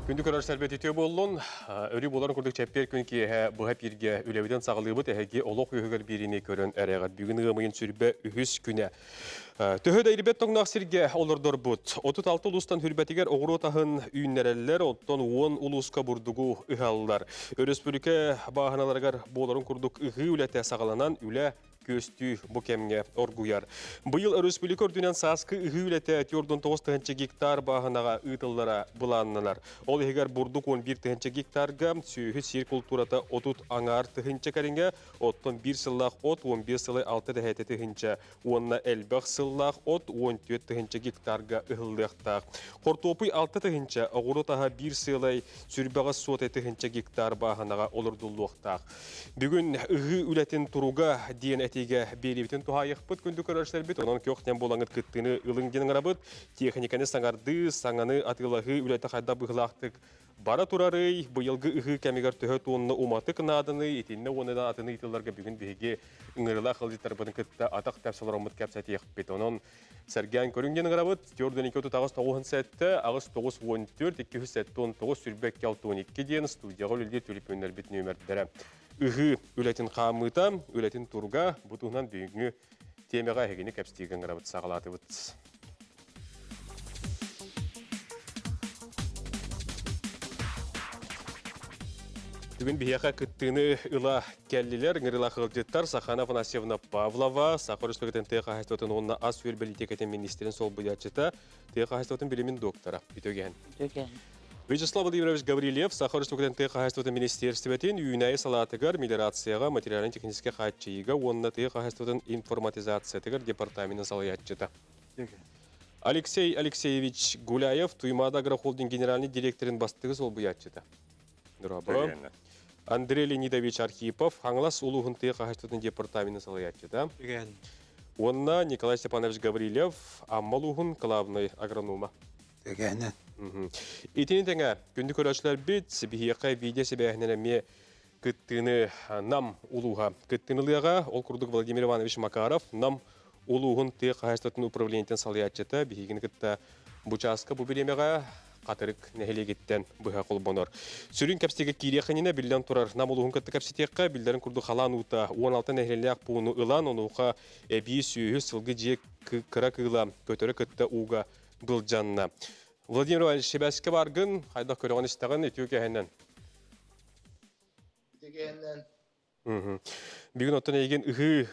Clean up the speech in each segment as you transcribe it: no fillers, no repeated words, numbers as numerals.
Күндік өрір сәрбет етеу болуын, өрі боларын күрдік чәппер күнке бұғап ерге үләвіден сағылығыбыт әйге олық үйігір беріне көрін әрәғат. Бүгін ғымайын сүрбе үхіс күні. Төхі дәйрібет тоңнақ сірге олырдыр бұд. 36 ұлыстан хүрбәтігер оғыру тағын үйінерелілер, оттон 10 ұлысқа бұрдығу үхалылар. Өріспүліке бағаналарғар боларын күрдік үхі үләті сағаланан үлә көстү букемге оргуяр. Быйыл республика ордунан саскы үгүлете тёрдон 9 гектар бағанаға ытыллара буланналар. Ол егер бурдук 11 гектарга сүйі сир культурата отут аңар тыгынча каринге, оттон 1 сыллах от 15 сылы 6 дәхәте тыгынча, онна элбах сыллах от 14 гектарга ыһылдыктак. Кортопуй 6 тыгынча, огуротаға 1 сылай сүрбәгә сот тыгынча гектар бағанаға олырдуллуктак. Бүгүн үгү үлетин туруга диен тиге берибитин тухайық бұд күнді көрершілер біт, онын көқтен болаңыт күттіні ылыңденің арабыт, техниканы саңарды, саңаны атылағы үләті қайда бұғылақтық бара турары, бұйылғы үхі кәмегер түхі туынны уматы кынадыны, етінні оныдан атыны итыларға бүгін бейге үңіріла қылдеттар бұдың күтті атақ тәпсілер ұмыт кәпсәті еқіп бет. Онын сәрген көрінгенің арабыт, тёрден 2 тағыз 9 сәтті, ағыз 9 14, 2 сәтті 19 сүрбәк 12 дейін студияға өлде төліп өнер бет нөмірдері. Үхі үләтін қамыта, үләтін турға бұтығынан бүйіңі темеға әгені кәпстеген ғарабыт сағалаты бұд. Бүгін бейеқа күттіні ұла кәлілер, ғырыла қылдеттар Сахана Афанасьевна Павлова, Сақыр Республикатын Тейқа Хастотын онына ас өл білітекетін министерін сол бұдячыта, Тейқа Хастотын білімін доктора. Бітөген. Вячеслав Владимирович Гаврилев, Сахар Республикатын Тейқа министерстветін үйінайы салатығар мелиорацияға материалын техническе қатчыйға, онына Тейқа информатизациятығар департаментін салаятчыта. Алексей Алексеевич Гуляев, Туймада агрохолдинг генеральный директорын бастығы сол бұятчыта. Андрей Леонидович Архипов, Ханглас Улуғын Тейқа департаментін салаятчыта. Онына Николай Степанович Гаврилев, Аммалуғын главный агронома. Итini тәңә, күнді көрәшілер бет, бейеқай видео себәхінен әме күттіні нам улуға. Күттініліға, ол күрдік Владимир Иванович Макаров, нам улуғын тек қағыстатын управлениятен салыятчыта, бейгін күтті бұчасқа бұл беремеға қатырық нәхелегеттен бұға қолбонор. Сүрін кәпстегі кейрекініне білден тұрар нам улуғын күтті кәпсетеққа, білдерін күрді қалан ұта 16 нәхелелек бұғыны ұлан, онуға әбей сүйі сылғы жек кіра кыла көтірі күтті уға бұл жанна. Владимир Иванович, шебәске барғын, қайдақ көріған істіғын етеу кәйінен? Бүгін оттан еген үхі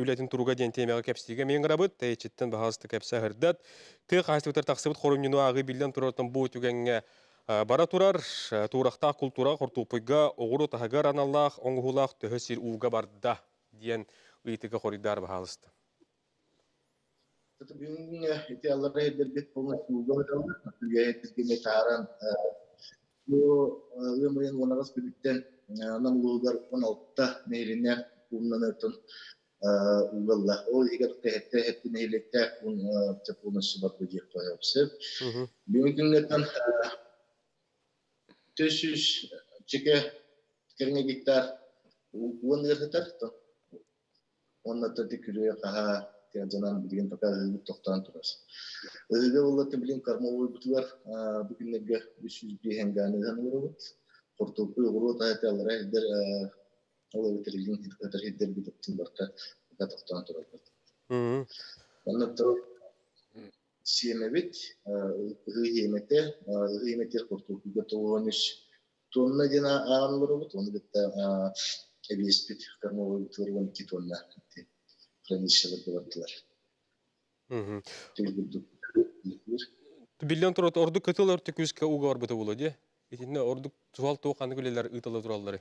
үләтін тұруға ден темеға кәпстеге мен ғырабыд, тәйчеттен бағалысты кәпсі ғырдат. Тық қайыстықтар тақсыбыт қорымнену ағы білден тұрартын бұл өтігенге бара тұрар, тұрақтақ культура қортупыға, оғыру тағығар аналлақ, оңғылақ түхі сир уға барды ден ұйтығы қорыдар бағалысты. Бүгін итеаллары едербет болна угадалды. Түйәйтізгеме тааран өмірен онағыз бүліктен намылуғар 16-та нейріне ұлынан өтін уғалла. Ол егер тәхетті нейлетті чапылнасы бар бөдек қойапсы. Бүгін күнлеттен 300 чеке керіне гектар уын ертетер. Оннаты күрі қаға жанан білген тоқа ғылып тоқтан тұрасы. Өйге олаты білген кармауы бұтылар бүгінлерге 300 бейхен ғанығаны көрі Қортопы ұғыру тағайты алыра әлдер олай өтірілген өтір хеддер бітіптің барта тоқтан тұрады. Оннаты сиемебет, ғыйметтер Қортопыға 13 тонна дена ағын көрі бұд, оны бітті әбеспет кармауы бұтылар 12 тонна хранишелер бардылар. Билден тұрат ордық күтіл өрті көзге уға бар бұты болу, де? Етінде ордық туғал туғаны көлелер ұйтылы тұралдары?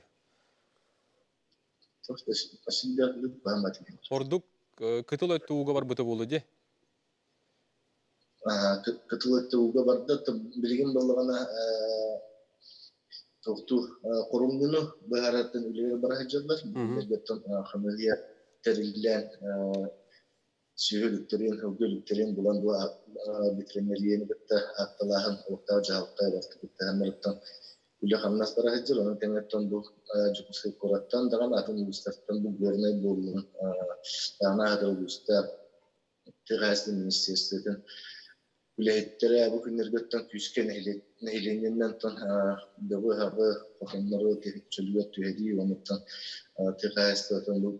Ордық күтіл өрті уға бар бұты болу, де? Күтіл өрті уға барды, білген болығана тоқты қорымдыны бұғараттың үлері бара жадылар. Білгеттен қамылия тәрілден сүйеліктерін, өгеліктерін бұлан бітірмеліені бітті атталағын оқтау жағылықтай басты бітті әміріптен үлі қамнас бара жыр. Оның тәңеттен бұл жүкісі қораттан даған атын ұлыстарттан бұл көрінай болуын дағына ғадыр ұлыстар Тығайсының министерстветін Үлэһиттэрэ бу күннэргөттөн күскэ нэһилииннэн тон дабы хабы хохоннору чөлүгө түһэдии онуттан тыхаастатын бу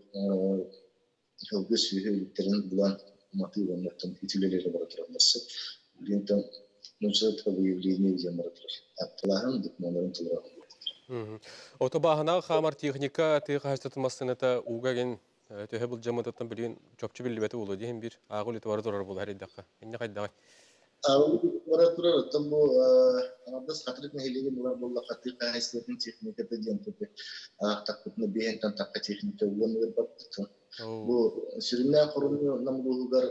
хылгы сүйһүлүттерин булан маты онуттан итилелери баратыралласы бинтон нучат выявление ямаратыр атталахан документарын тулраган. Ото баһынаа хамар техника тыхаастатмасын это угаген төһө бул жамататтан билген чопчу билбети болу дийин бир агыл ите бары турар бул харидакка. Энне кайдагай. Баратырар там бу анадас хатырык нэһилиги булла хатыр кайсылыгын техниката диентепе тактыкны беентен такка техника угоннер баттын. Бу сүрүннэ корунну намгуулугар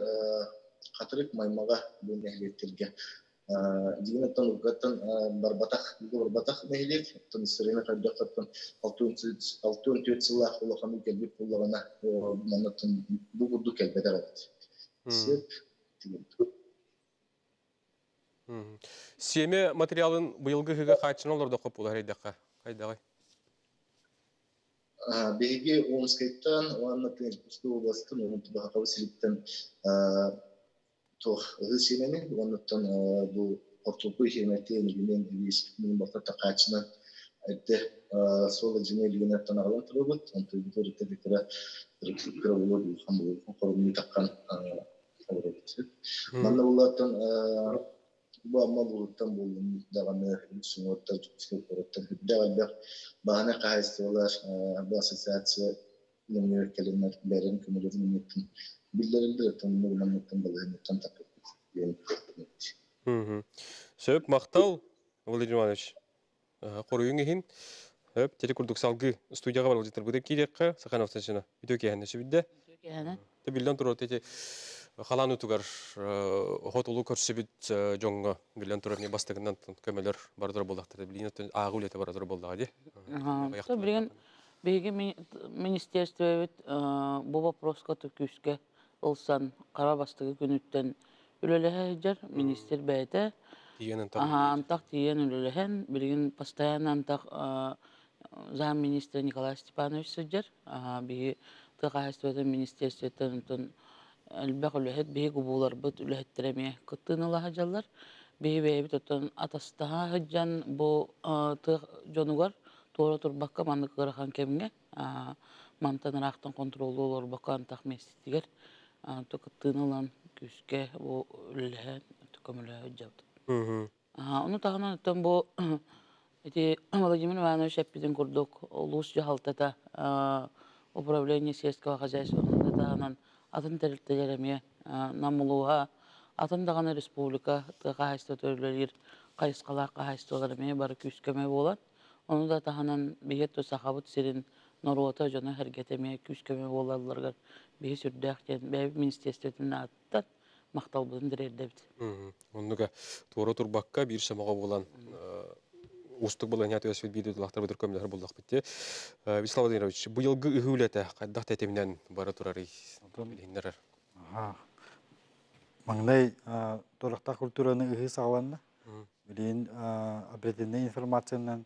хатырык маймага бу нэһилиеттерге дигенеттен угаттан барбатах нэһилиет тон сырына кайдаккаттан 64 сыллах улаханы келбит буллагана манаттан бу бурду келбедер алат. Сеп Семе материалын быйылгы хыга кайчын олордо коп болар хайдакка. Кайдагай. Беги Омскайттан, Уаннатын, Пусту областын, Умтуба Хавсилиттен тох Семени, Уаннаттан бу Портупы хеметен гинен вис минималта кайчына айтты соло жине линеттан алган турбут, онту битөрүтө битера кыры болду, хамбы коруму таккан авробут. Манна булаттан bu amma buluttan buldum devamlı sunumda çok ortada devamlı bahane kayıtlar bu asosiasyon yeni kelimeler veren kümülatif metin bildirildi tanımlı metin balığını tam takip ediyor. Söp maktal Vladimir Ivанович. Koruyun ehin. Höp teri kurduk salgı studiyaga var olacak. Bu da kirekka Sakhanov taşına. Video kehane şibide. Te bildan turu tete халан утугар хотулу көрсөбүт жоңго билен турарны бастыгынан көмөлөр бардыр болдактыр билин агыл эте бардыр болдага ди. То билген беги министерство бу вопроска төкүскө олсан кара бастыгы күнүттен үлөлөһөр министр бәйте. Антак тиен үлөлөһөн билген постоянно антак замминистр Николай Степанович Суджер биги тыгайствотон министерствотон Әлбәк үләһет бейі губулар бұд үләһеттереме кыттыынылаға жаллар. Бейі бейі біттен атастаға ғыджан бұл тұқ жонуғар туора турбаққа манды қыраған кемге мантан рақтың контролы олар баққа антақ местетігер кыттыынылан күске бұл үләһен түкім үләһет жалды. Оны тағынан өттен бұл Владимир Иванович әппеден күрдік ұлыс жағалтата управление сельского хозяйства тағынан атын тәрілтелеріме намылуға, атын дағаны республика қағайсты төрлелер, қайысқалар қағайстыларыме бары күскеме болан. Оны да тағынан бейет сақабыт серін Норуота жона әргетеме күскеме болаларғар бейі сүрдәқтен бәйбі министерстветін аттан мақтал бұдын дірердебді. Онныға туора турбаққа бір шамаға болан устук болан яту өсвет бейді лақтар бұдыр көмілер болдақ бітте. Вячеслав Владимирович, бұйылғы үхілеті қайдақ тәтемінен бары тұрары білгендерер? Маңдай торақта культураны үхі сағаланна. Білген обретенный информациянан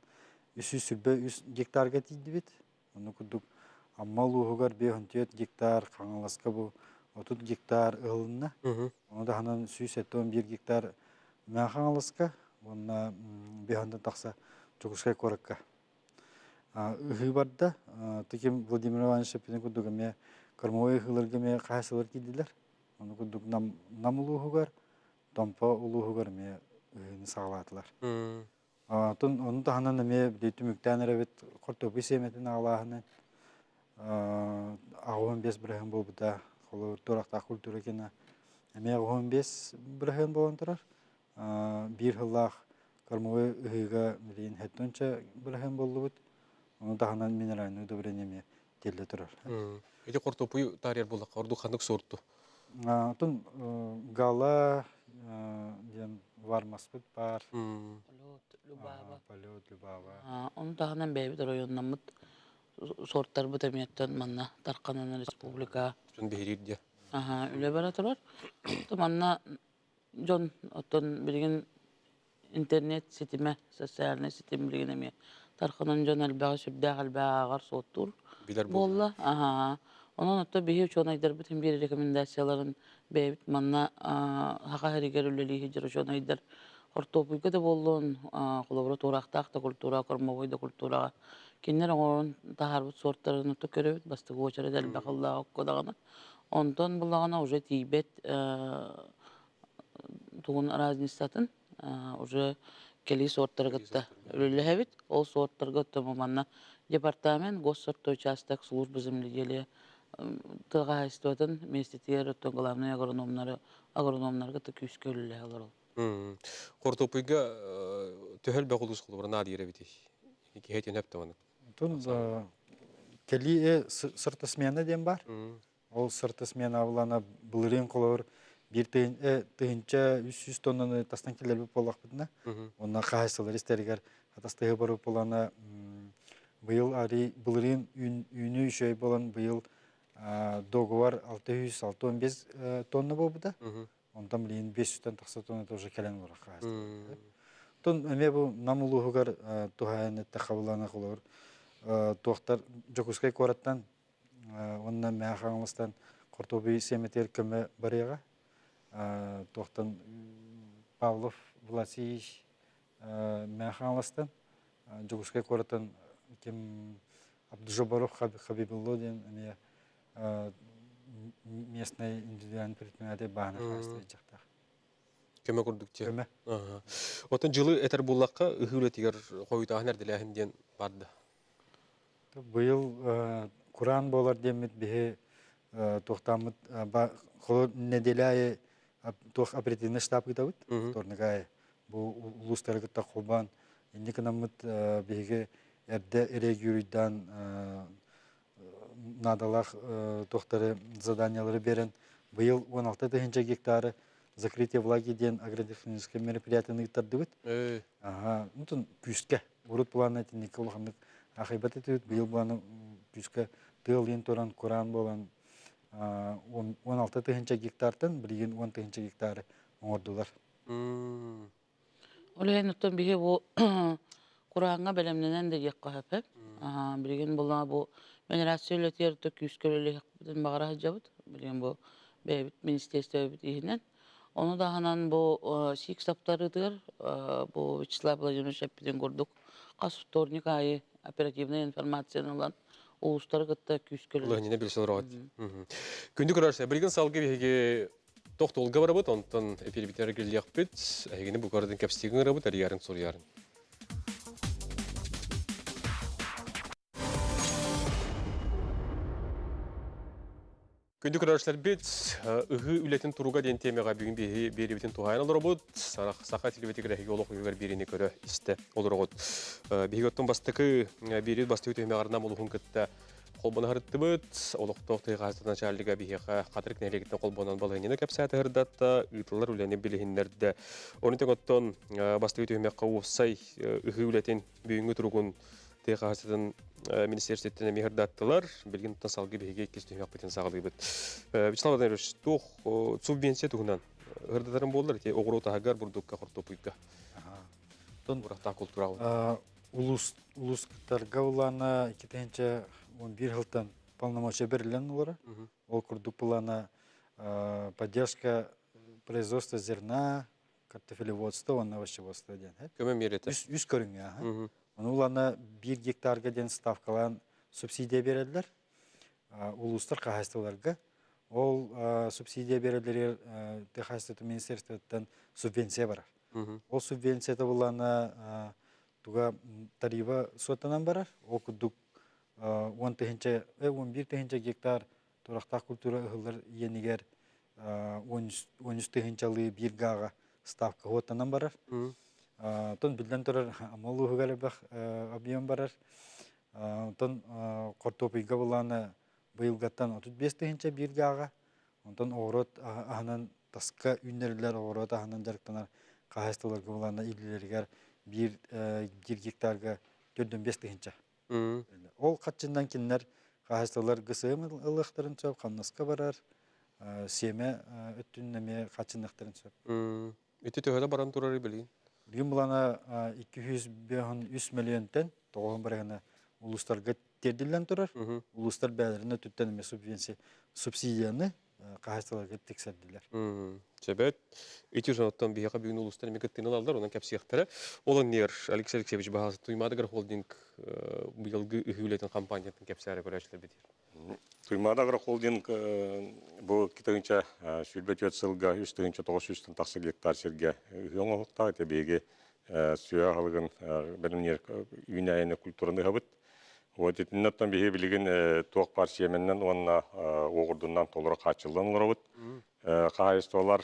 300 гектарға тейді бет. Оны күрдік аммал ұғығар 5 гектар, қаңыласқа бұл 30 гектар ұғылынна. Оны да ханан 171 гектар мән қаңыласқа. Онна бехандан тақса чоғышқай қорыққа. Үхі барда, текем Владимир Иванович әппеден күрдік әме кормовой үхілерге ме қайсылар кейділер. Оны күрдік нам ұлығығар, домпа ұлығығар ме үхіні сағалатылар. Оны тағынан әме білеті мүктәнер әбет қортобы семетін ағылағыны ағуын 5 бірігін бол бұда қолы тұрақта культура кені әме ағуын 5 бірігін болын тұрар. Bir hılлах кормовой үхіға білейін әттонша бірігін болды бұд. Оны тағынан минеральный удобрениеме телді тұрар. Эти кортопуй тарьер болдақ, орду қандық сортту? Тұн гала вармас бұд бар. Полет, Любава. Оны тағынан бәйбіт районынан мұд сорттар бұд әметтен манна Тарқананы республика. Жон бейрир де. Үлі бара тұрар. Манна Жон оттон билген интернет сетиме, социальный сетим билген эме. Тарқанан жон әлбәғі сүрдәғ әлбәғі ағар соттур. Билер болла. Онан отто бейі чон айдар бітін бір рекомендацияларын бэбит манна хака харигер үлелиһи жырышон айдар хортопуйга да боллун кулабра турактак да культура кормовой да культурага киннер оңорун тахарбыт сорттарын то көрөбүт бастыгы очара дел бакылла оккодагана онтон булагана уже тийбет тугун разницатын уже кели сорттаргытта үлелэхебит ол сорттаргытта манна департамент госсортой участок службы земледелия тыга истотын местетер то главный агрономнарга да күскө үлелэ алар. Кортопуйга төһөл бәгулус кулбар надире бити. Ики хетен хептаманы. Тун кели сырты смена дем бар. Ол сырты смена авлана булырын колор бир тыгынча 300 тоннаны тастан келелбеп болак битне. Онна кайсылар истергер атастыгы барып болана быйыл ари булырын үйнү шөй болан быйыл договор 665 тонна болбуда. Онтан билин 500 тақса тонна тоже келен бар кайсы. Тон эме бу намулугар тухайны тахавлана колор. Тохтар Жокускай кораттан онна мәхаңлыстан Кортоби семетер көмө барыга. Тохтан Павлов Власич мәхаңлыстан Жокускай кораттан ким Абдужабаров Хабибулло ден эме местный индивидуальный предприятие баана хасты жактар. Көмө курдук те. Көмө. Отон жылы этер буллакка ыхүлетигер койута нерделәһин ден барды. Быйыл Куран болар демит бихе тохтамыт холо неделяе тох оперативный штаб гытабыт. Торнагай бу улустаргытта кулбан индиканамыт биге эрде региоридан надалах тохтары заданиялары берен. Быйыл 16 тысяча гектары закрытие влаги ден агротехническое мероприятие тардыбыт. Ага, нутун күскә. Урут планы николханнык ахибат этүт быйыл планы күскә тыл ен торан Куран болан 16 тысяча гектардан билген 10 тысяча гектары оңордулар. Олен оттон биге бу Куранга белемненен де якка хапеп. Билген була бу менерациялетер то күскөлөлө бутун багара жабыт. Билген бу бебит министерство битинен. Onu da hanan bu sik saptarıdır, bu Вячеслав Владимирович Аппиден көрдік. Қасыпторник айы оперативный информацияны olan уыстары кытта күскөлі. Улы не билсел рот. Күндү көрөрсө бирген салгы биге токтолга барабыт, онтон эпилбитер келек бит. Эгене бу көрдүн капстигин барабыт, ярын сор ярын. Күндү көрөрсөлөр бит, ыгы үлетин туруга ден темага бүгүн берибитин тухайын олор бут. Сака телевизиография олох үйгөр биrini көрө исте олор бут. Биготтон бастыкы бери бастык темагарынан олухун кытта колбона харытты бут. Олохток тыгаздан начальника бихека катырк нелегитен колбонан балыгына капсаты хырдатта, ытлар үлени билихиндерде. Онутонготтон бастык темага уссай ыгы үлетин бүгүнгө туругун Тегасыдан министерстветтен мехердаттылар, билген тасалгы беге кестемек бетен сағылы бет. Вячеслав Владимирович, тух субвенция туғынан ғырдадарын болдыр, те оғыру тағагар бұрдыққа құртопуйға. Бұрақта культуралы. Улустарға олана 2011 жылдан полномочия берілен олары. Ол күрдік болана поддержка производства зерна, картофелеводства, овощеводства ден. Көмі мереті? Үз көріңе. Улана 1 гектарға ден ставкалан субсидия берелдер. Улустар қағайстыларға. Ол субсидия берелдер Техастыты министерстветтен субвенция барар. Ол субвенцияда улана туға тарифа сотанан барар. Ол күдік 11 тыгынча гектар тұрақта культура ұғылыр енігер 13 тыгынчалы 1 гаға ставка отанан барар. Тон билден турар амалу хыгарбах объем барар. Тон картопыйга буланы быйылгаттан 35 тыгынча 1 гаға. Онтон орот аханан таска үннерлер орот аханан жарыктанар кахастыларга буланы илилергер 1 гектарга 45 тыгынча. Ол катчындан киннер кахастылар гысым ылыктарын чөп камнаска барар. Семе өттүннеме катчындыктарын чөп. Эти төһөдө баран турары билген. Бүгін бұлана 203 миллионтен тоғын барағына улустарға терділден тұрар. Улустар бәлеріне түттен субсидияны қағысталарға тексерділер. Себет, итер жанаттан бияқа бүгін улустан мекеттен алалар, онан кәпсияқтары. Олон нер Алексей Алексеевич бағасы Туймадығыр холдинг бұйылғы үхілетін компаниятын кәпсияғы көрәшілер бетер. Туймадағыр холдинг бұл кетігінші сүлбет өтсілгі үстігінші 900-тен тақсы гектар серге үйің оқтағы тебеге сүйе қалығын бәрімнер үйінәйіні культураны ғабыт. Вот етіннаттан бейе білген тоқ бар семеннен онына оғырдыңнан толыра қачылдан ұларабыт. Қағайыстолар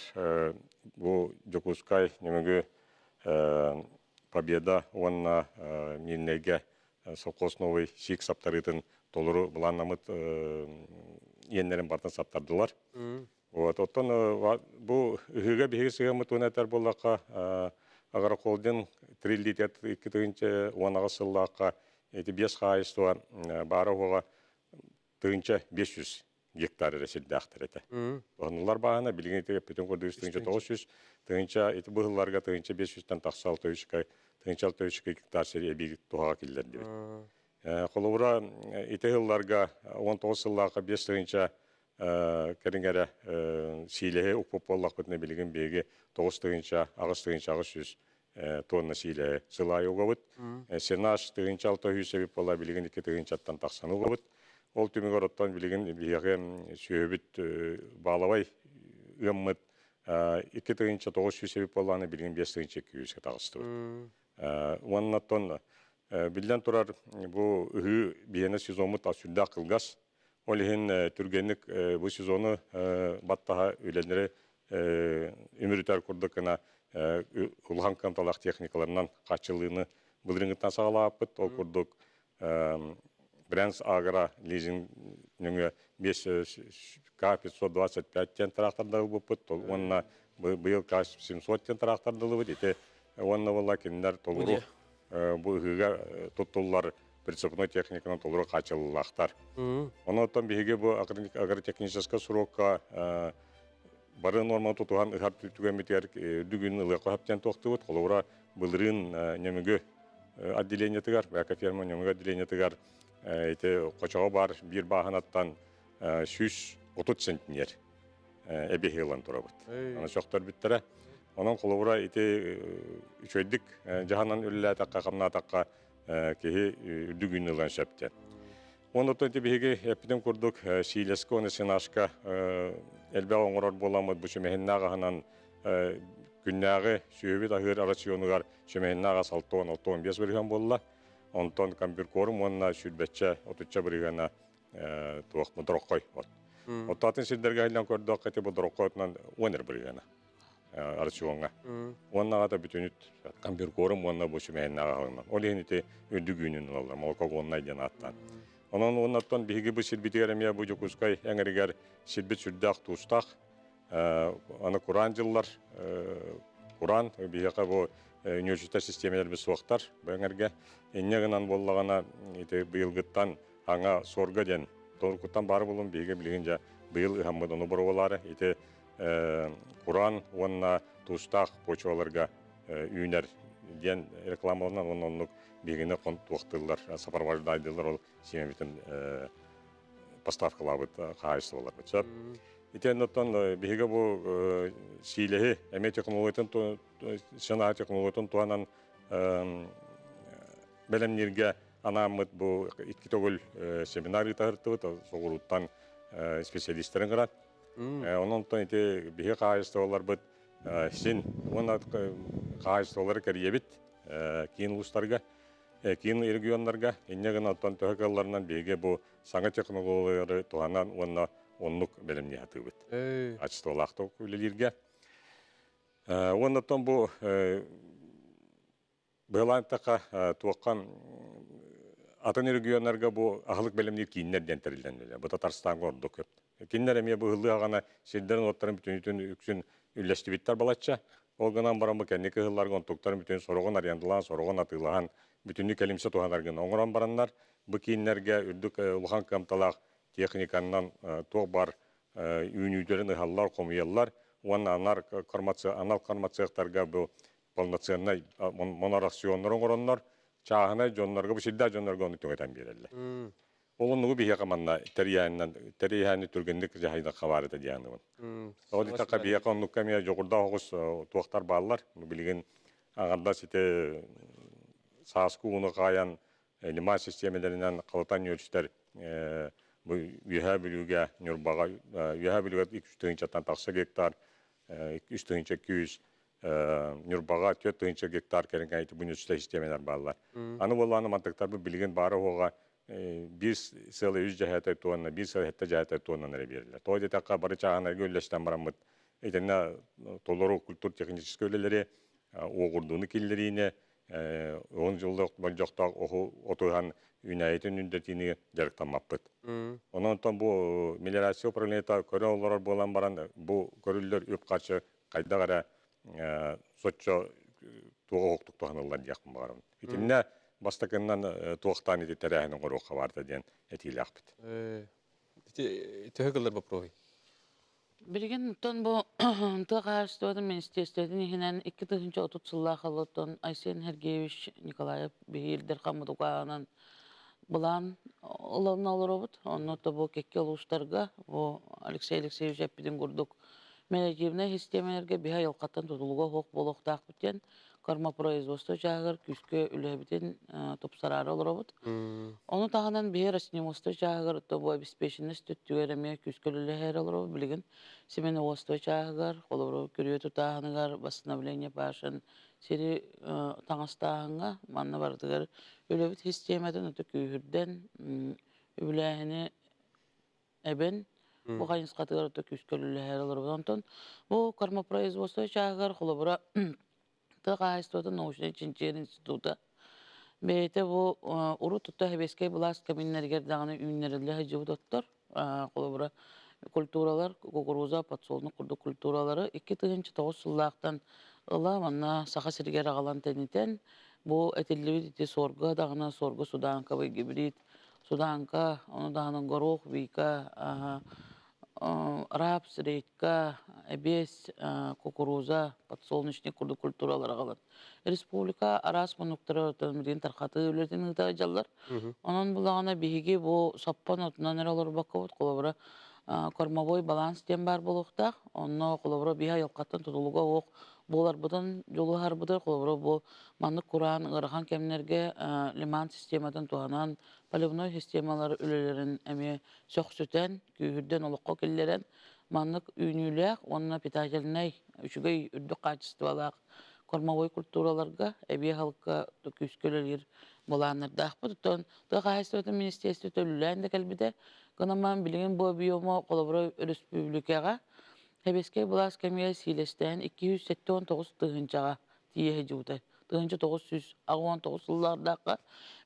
бұл Жокускай немеге Победа онына милнеге Сокос новый шик саптарытын толыру бұланнамыт енлерін бартын саптардылар. Вот оттан бұл үхіге бейе сығамыт өнәтер болаққа ағара қолден триллитет 2-тігінші онаға сыллаққа эти без хайства бары оға тыгынча 500 гектар ресилде ақтыр еті. Оғынылар бағына білген етеге бүтін көрдігіз тыгынча 900, тыгынча еті бұғыларға тыгынча 500-тен тақсы 600 гектар сері әбейгі туғаға келдер дейбіт. Қолуыра еті ғылларға 19 сыллаққа 5 тыгынча кәрінгәрі сейлеге ұқпып болақ бүтіне білген бейге 9 тыгынча, ағыз тыгынча 100 тонна силе сылай угабыт. Сенаш тыгынча 600 себеп бола билеген 2 тыгынчаттан тақсан угабыт. Ол түмігер оттан билеген бияғы сөйбіт балавай ұммыт 2 тыгынча 900 себеп боланы билеген 5 тыгынча 200 тағысты. Оннаттан билден тұрар бұл үхі бияны сезонмыт асүлді ақылғас. Ол ехен түргенік бұл сезоны баттаға өленері өмірітер күрдікіна улхан камталақ техникаларынан қачылыны бұлырыңыттан сағалаппыт. Ол күрдік Брэнс Агра лизинг нүңі 5К525 тарақтардағы бұппыт. Онына бұйыл К700 тарақтардылы бұд. Онына бұлла кендер толыру бұғыға тұттылар прицепной техниканың толыру қачылылақтар. Оны оттан бейге бұл агротехническа сұрокқа бары норма тұтуған ұхар түтіген бітер дүгін ұлы қоғаптен тоқтығыт. Қолуыра бұлырын немігі отделениятығар, бәкі ферма немігі отделениятығар қочаға бар бір бағанаттан 130 центнер әбе ғылан тұра бұд. Аны соқтар біттірі. Оның қолуыра үшөйдік жағанан өлілі атаққа, қамна атаққа кеге дүгін ұлан шәпті. Оны тұнты бейге әппіден күрдік сейлескі оны сенашқа әлбәғ оңырар боламыд бұл шөмехіннаға ғанан күннәғы сүйебет ағыр арасионығар шөмехіннаға 6-15 бірген болла. Онтон камбиркорым онына сүрбәтчә 30 біргена туақ мұдырыққой. Оттатын сілдерге әлден көрдік қәте бұдырыққой отынан 10 біргена арасионға. Онына ғада бүтінет камбиркорым онына бұл шөмехіннаға ғанан. Ол ең еті өді күнін алдар, молқоқ онына еден аттан. Onun ondan bihi bu silbitigeremeye bu Jokускай әңірігер silbit sürdaq tuğustaq. Ana Kur'an yıllar, Kur'an bihiqa bu üniversite sistemelerimiz soğuktar. Bu әңірге enne gınan bollağına bıyılgıttan аңа sorga den. Doğrukuttan barı bulun bihiga bilgince bıyıl ıhammıd onu buraları. Kur'an onunla tuğustaq poçualarga üyner den reklamalarından onunluk бегіне қонт уақытылар, сапарважда айдылар, ол семеметін поставкалабыт, қайсы олар бұтсап. Итен оттан беге бұл сейлеге, әме технологиятын, сена технологиятын туанан бәлемнерге анамыд бұл иткі төгіл семинар итағыртыбыт, соғыруттан специалистерін қырат. Onun oттан ите беге қайсы олар бұт, сен оны қайсы олары кәрие бит, кейін ұлыстарға. Кейін регионларға, еннеген аттан төхекаларынан бейге бұл саңа технологиялары туғанан онлық бәлімне атығы бет. Ачысты олақты өлелерге. Оннаттан бұл бұғылантаққа туаққан атын регионларға бұл ағылық бәлімнер кейіннерден тәрілден. Бұл Татарстан ғорды көп. Кейіннер әме бұғылы ағана селдерін оттарын бүтін үксін үлләшті беттер балатша. Ол ғынан баран бұл кәнекі ғылларға онтуқтарын бүтін сорғын арияндылаған, сорғын атылаған бүтінні кәлімсе туғанарғын оңыран баранлар. Бұл кейінлерге үрдік ұлған қамталақ техниканнан тоқ бар үйінүйдерін ұғалар, қомиялар. Оны анал қармацияқтарға бұл полноценный моноракционлар оңыранлар. Чағына жонларға, бұл шілді жонларға оны түңетен берелі. Onun nugu bihe kamanna teriyahını türgenlik jahayda kavarı da diyanı. O da taka bihe konuk kamiya jogurda hoğuz tuaktar bağlar. Bilgin ağırda site sağsku unu kayan lima sistemlerinden kalıtan yölçüler bu üye bölüge nürbağa üye bölüge 200 çatan taksa hektar 300 200 nürbağa 400 hektar keren ayet bu yölçüler sistemler bağlar. Anı bolanı mantıklar bu bilgin bara hoğa bir sılı 100 cahata tuanna bir sılı hatta cahata tuanna nere verirler. Toyda taka barı çağına gölleşten baramıt. Etenna toloro kültür teknik köyleri oğurduğunu killerine 10 yıllık bolcakta oturan ünayetin ündetini jarıktanmapıt. Ondan bu meliorasyon planeta köre olarak bolan baran bu körüller öp kaçı kayda gara soço tuğa hoktuk tohanırlar yakın baran. Etenna bastakından tuğaktan edi terahinin qoruqa vardı diyen etiyle akbit. Töhөгөлөр бу проги. Билген тон бу тыгаарстыгы министрликтен ихинен 2030 жылга халыктан Айсен Сергеевич Николаев бейилдер камыдуганан булан улан алырыбыт. Онно то бу кекке улуштарга бу Алексей Алексеевич Эппидин курдук менеджерне системаларга биха ялкаттан тутулуга хок болохтак битен кормопроизводство жагыр күскө үлөбитен топсарары олоробут. Onu tağından bir rasnimusta çağır to bu обеспеченность tütügereme küskölüler olur bilgin. Семеновство çağır olur görüyor tutağınlar восстановление başın seri tağıstağına manna vardılar. Öyle bir sistemden öte köyürden ülehini eben bu kayıns katıgar öte küskölüler olur. Ondan bu кормопроизводство çağır olur. Тağıstoda научный инженер института Бейте бу уру тутта хебескей булас каминнергер даганы үннериле хажыбы доттор. Колобра культуралар, кукуруза, подсолнук курду культуралары 2009 жыллактан ыла манна саха сиргер агалан тенитен бу этилли ити сорга дагына сорга суданка бу гибрид суданка, оны даганы горох, вика, рапс, редька, эбес, кукуруза, подсолнечник курду культуралар агалан. Республика арас мунуктары өтөнмүден тарқаты өлерден ұта жалар. Onun bulağına bihiги bu саппан отынан әралар баққабыт, қолабыра кормовой баланс ден бар болуқтақ. Онына қолабыра биха елқаттан тұтылуға оқ болар бұдан жолу har бұдар. Қолабыра бұл маңнық құран, ұрған кемнерге лиман системадан туғанан, поливной системалары өлелерін әме соқ сүтен, күйірден олыққа келлерін, маңнық үйніліғ, онына питажелінай, үшігей үрді қачыстывалақ. Кормовой культураларга, эбие халыкка күскөлөр буланырдах бутон, тыгайстыгы министрликте төлүләнде калбиде, гынаман билген бу биомо колобро республикага, хебеске булас кемия силестен 279 тыгынчага тие жууда. 1919 жыллардагы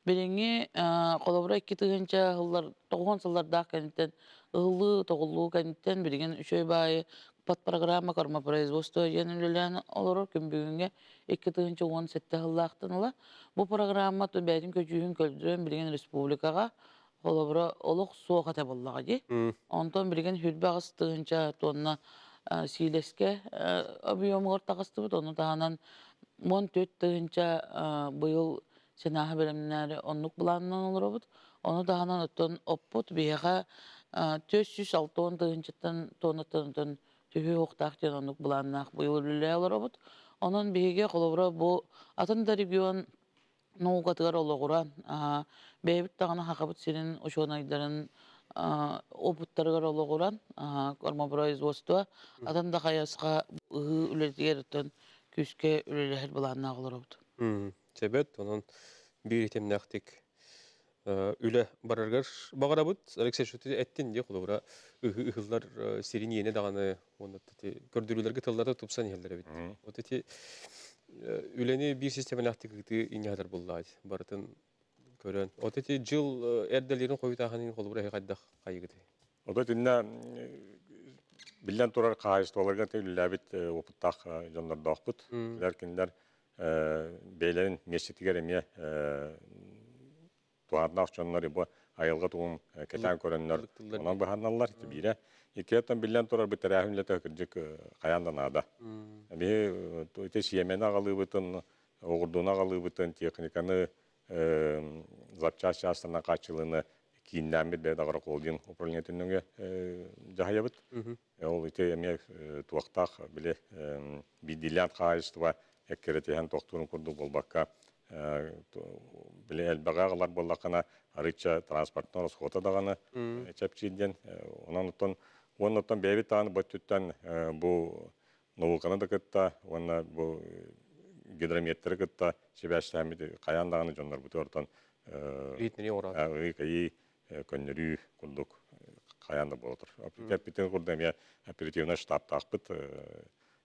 биринги колобро 2 тыгынча жыллар 90 жылларда кенттен ылы тоголуу кенттен билген үшөй бай под программа кормопроизводства жөнүлөлөн олор күн бүгүнгө 2017 жыллактан ыла бу программа төбөдүн көчүүн көлдүрөн билген республикага колобро олук суока табыллага ди. Онтон билген хүлбагыс тыгынча тонна силеске объемор тагыстыбыт, оны таанан 14 тыгынча быйыл сенахы беремнери оннук буланынан олоробут. Оны таанан оттон оппут бияга 406 тыгынчаттан тоннаттан түйі оқтақ ден онық бұланнақ бұйылылы оларабыд. Onun bihiге қолыбыра бұл атында регион науғатығар олығыран. Бәйбіт тағына хақабыт сенің ұшуынайдарын опыттарығар олығыран. Кормопроизводство атында қаясыға үлетігер өттен күске үлелер бұланнақ оларабыд. Себет, onun bir itemnaqtik üle barargar bağarabıt. Alexey şutu ettin diye kolubura ıhıllar serin yeni dağını onu gördürülerge tıllarda tutsan yerlere bit. O teti üleni bir sistemin aktikti inyadır bulladı. Baratın gören. O teti jıl erdelerin koyu tağının kolubura hekaddak kayıgıdı. O da dinle bilden turar kahayist olarken tevlilabit oputtak canlar dağpıt. Derkinler beylerin meşreti geremiye tuğarnak canları bu ayılga tuğum keçen körenler ona bahanallar bire iketten bilden turar bir terahimle tekircik kayandan ada. Bir te siyemene ağalığı bütün oğurduğuna ağalığı bütün teknikanı zapçaşı aslında kaçılığını киннәмит бе дагара колдин управление төннөгө жаһаябыт. Ол ите эме туактак биле бидилят кайыстыва эккеретен токтурун курду болбакка биле элбагалар боллакана арыча транспорттон схота даганы чапчиден оннотон бебит тааны боттуттан бу новукана да кытта онна бу гидрометр кытта себяштамит каяндаганы жоннор бутортон Ритнери ора. кайы көннөрү курдук каянда болотур. Капитан курдам я оперативный штаб такпыт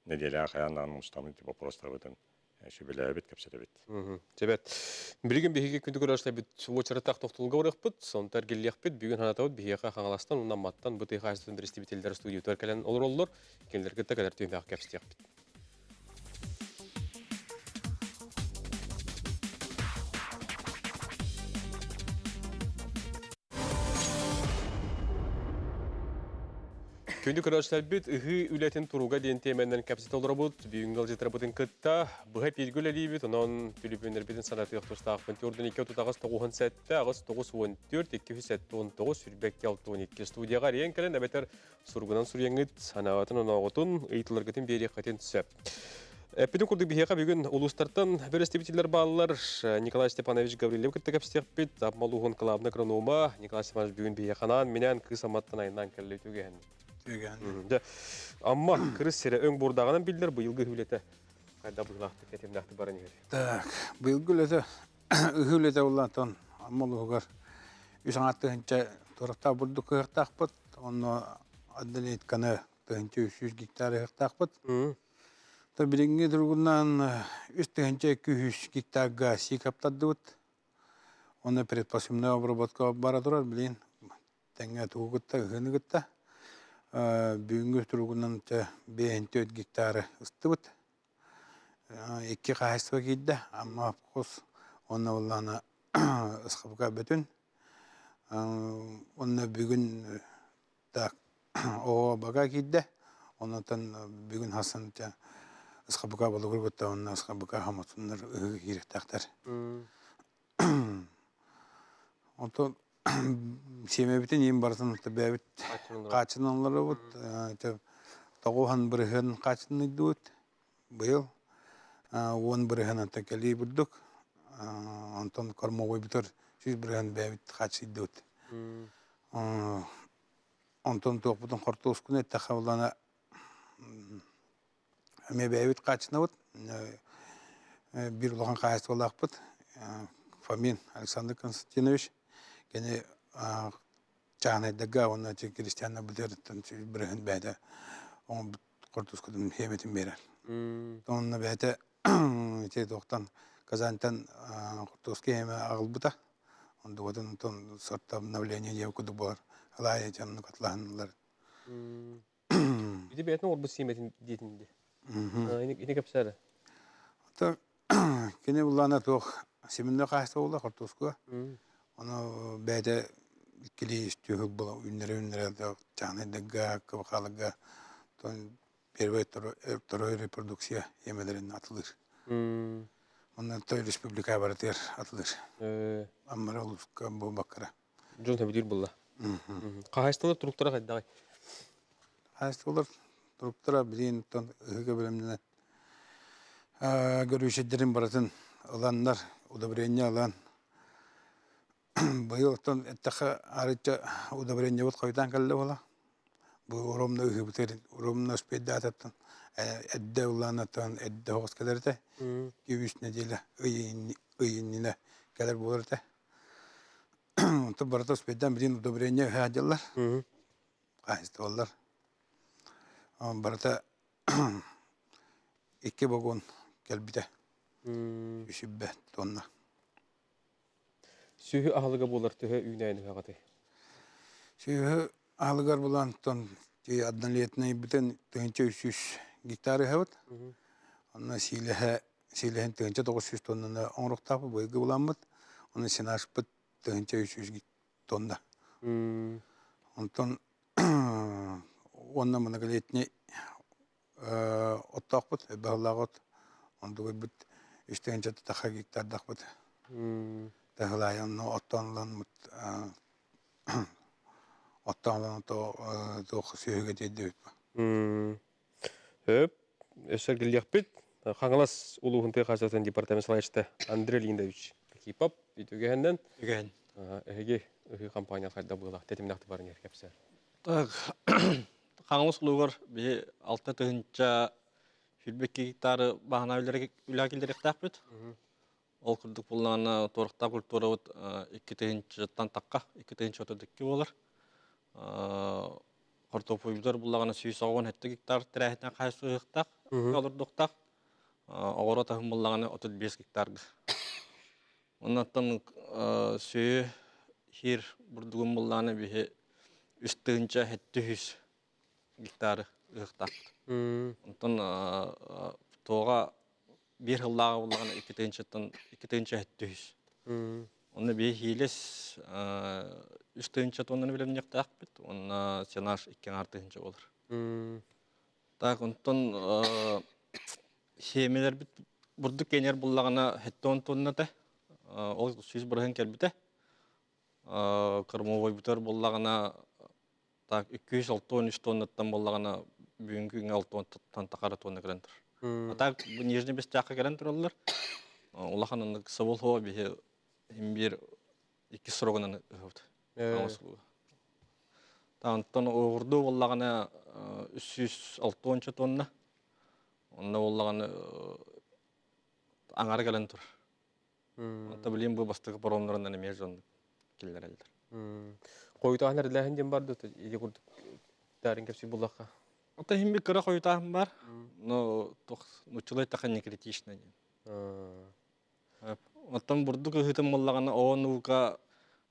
неделя каяндагын мустамын тип вопростар бутун шүбелебит кепсетебит. Себет. Бирген биһиге күндү көрөшлө бит очараттак токтулга уракпыт, сонтар келлекпит, бүгүн ханатабыт биһиге хаңаластан ундан маттан быты хайстын престипителдер студия төркелен олорлор, кендерге текелер түймөк кепстекпит. Күндү көрөшлөр бит ыгы үлетин туруга ден теменден кепсет олорбут, бүгүнгө жетербутун кытта, быга пилгүл элибит, онон түлүпүнөр битин санаты яктырстак пентөрдөн 2.9 агыс 914 279 сүрбекке 612 студияга рен келен абетер сургунан суряңыт санаатын оноготун ыйтылыргытын бери катен түсөп. Эпидин курдук бихека бүгүн улустартан берестибитилер баалар Николай Степанович Гаврилев кытта кепстекпит, Апмалугун клабны агронома Николай Степанович бүгүн бихеканан менен кысаматтан айынан келлетүген. Амма кырыс сере өң бурдағанын билдер быйылгы хүлете. Кайда быйлақты кетемдақты барын егер. Так, быйылгы хүлете уллатон аммалугар. Үсаңатты хынча туракта бурду кыhtaqpıt. Onu addelet kana тыгынча 300 гектар кыhtaqpıt. Та биринги тургунан үстүгөнчө 200 гектарга сикаптадыбыт. Оны предпосымная обработка бара турар билин. Теңе тугутта гыныгытта. Бүгүнгү тургунан 5 гектары ыстыбыт. 2 кайсыга кийди, амма кос оны улана ысқыбға бүтін. Оны бүгін так о бага кийди. Онотан бүгін Хасан ысқыбға болу көргөттө, оны ысқыбға хаматындар киректактар. Ото семебитин эң барсын бәбит качынанлары бут. Тогохан бирген качыны дут. Быйыл 10 бирген атакали бурдук. Антон кормовой битер 100 бирген бәбит качы дут. Антон токпутун картос күнө тахавлана эме бәбит качыны бут. Бир улган кайсы болакпыт. Фомин Александр Константинович Gene çağınaydaga ona Cristiano Buder'den birhen bäde on kortus kudum hemetin berer. Onna bäde doktan Kazan'tan kortuski heme agılbıta. Onda odan ton sorta обновление yeu kudu bor. Alaya canını katlanlar. Bir de bätne orbu simetin ditinde. Ine kapsara. Ta gene bulana tok siminle kaysa ola kortusko. Onu bäde ikili istühü bula ünlere de çağınaydaga kıvakalıga ton perve reproduksiya yemelerin atılır. Ondan toy respublika barater atılır. Amara uluska bu bakara. Jonta bilir bulla. Kahaystalar turuktara kayda. Kahaystalar turuktara bilin ton hıga bölümüne görüşedlerin baratın alanlar, udabirenya alan Быйылтан эттәхә арыча удобрение вот кайдан калды була. Бу уромны үһүбүтер, уромны спеддататтан эддә уланатан эддә хос кадәрдә. 200 неделя ыйынына кадәр булыр да. То барда спеддан билин удобрение хаҗалар. Кайсы олар. Барда 2 вагон келбите. 300 тонна. Sühü ahlıga bolar töhü üynäni hagati. Sühü ahlıgar bulan ton addan liyetnäi biten 300 gektarı hawt. Onna silehen 900 tonnana onruqtapı bölge bulanmıt. Onu sinaşpıt 300 tonna. Ondan onna mana liyetnäi ottaqpıt, bağlağıt. Onda bit 3 gektar daqpıt. Tahalayan no ottanlan Оттан то сөйге дейді. Хөп, өсөр келдекпет. Хаңалас улуғынты қасатын департамент салайшты Андрей Линдович Кипап, үтігенден Үген. әге компания қайда бұла, тәтімнақты барын еркепсі. Так, қаңылыс ұлығыр бе 6 тұхынша фильбекке гектары бағына үләкелдер ектақ бөт. Ол күрдік бұллағына торықта культура өт 2 тұхыншыттан таққа, 2 тұхыншы өтөдікке болар. Картофойбудар бұллағына 110 гектар тірәхетіне қайсы ұйықтақ, олырдықтақ. Оғыра тағым бұллағына 35 гектарға. Оннаттан сөйі хер бұрдығын бұллағына бе үстігінші 700 гектары ұйықтақ. Онтан тоға бір ғыллаға бұллағына 2 700. Оны бе хейлес үстігінші тоннаны білем нектақ бет, оны сенаж 2 артығыншы болыр. Так, онтан хемелер бит бурдук кенер буллагана 7 тонната. Ол сүз бұрын келбіті. Кырмовой бутар боллағана 263 тоннаттан боллағана бүгінгі 6 тоннаттан тақары тонна керен тұр. Так, бұл нежіне бес жаққа керен тұр олар. Олақанын сабыл хова бейі бір 2 сұрғынан өғіпті. Тағынттан оғырды боллағана 360 тонна. Онда боллағаны аңары келен тұр. Онда білейін бұл бастығы паромларынан әмер жондық келдер әлдер. Қойытағын әрділәхін ден барды, еде күрдік дәрін кәпсі бұлаққа? Онда химбек кіра қойытағын бар, но нұчылай тақын не критична. Оттан бұрдық үхітім боллағаны оғын ұға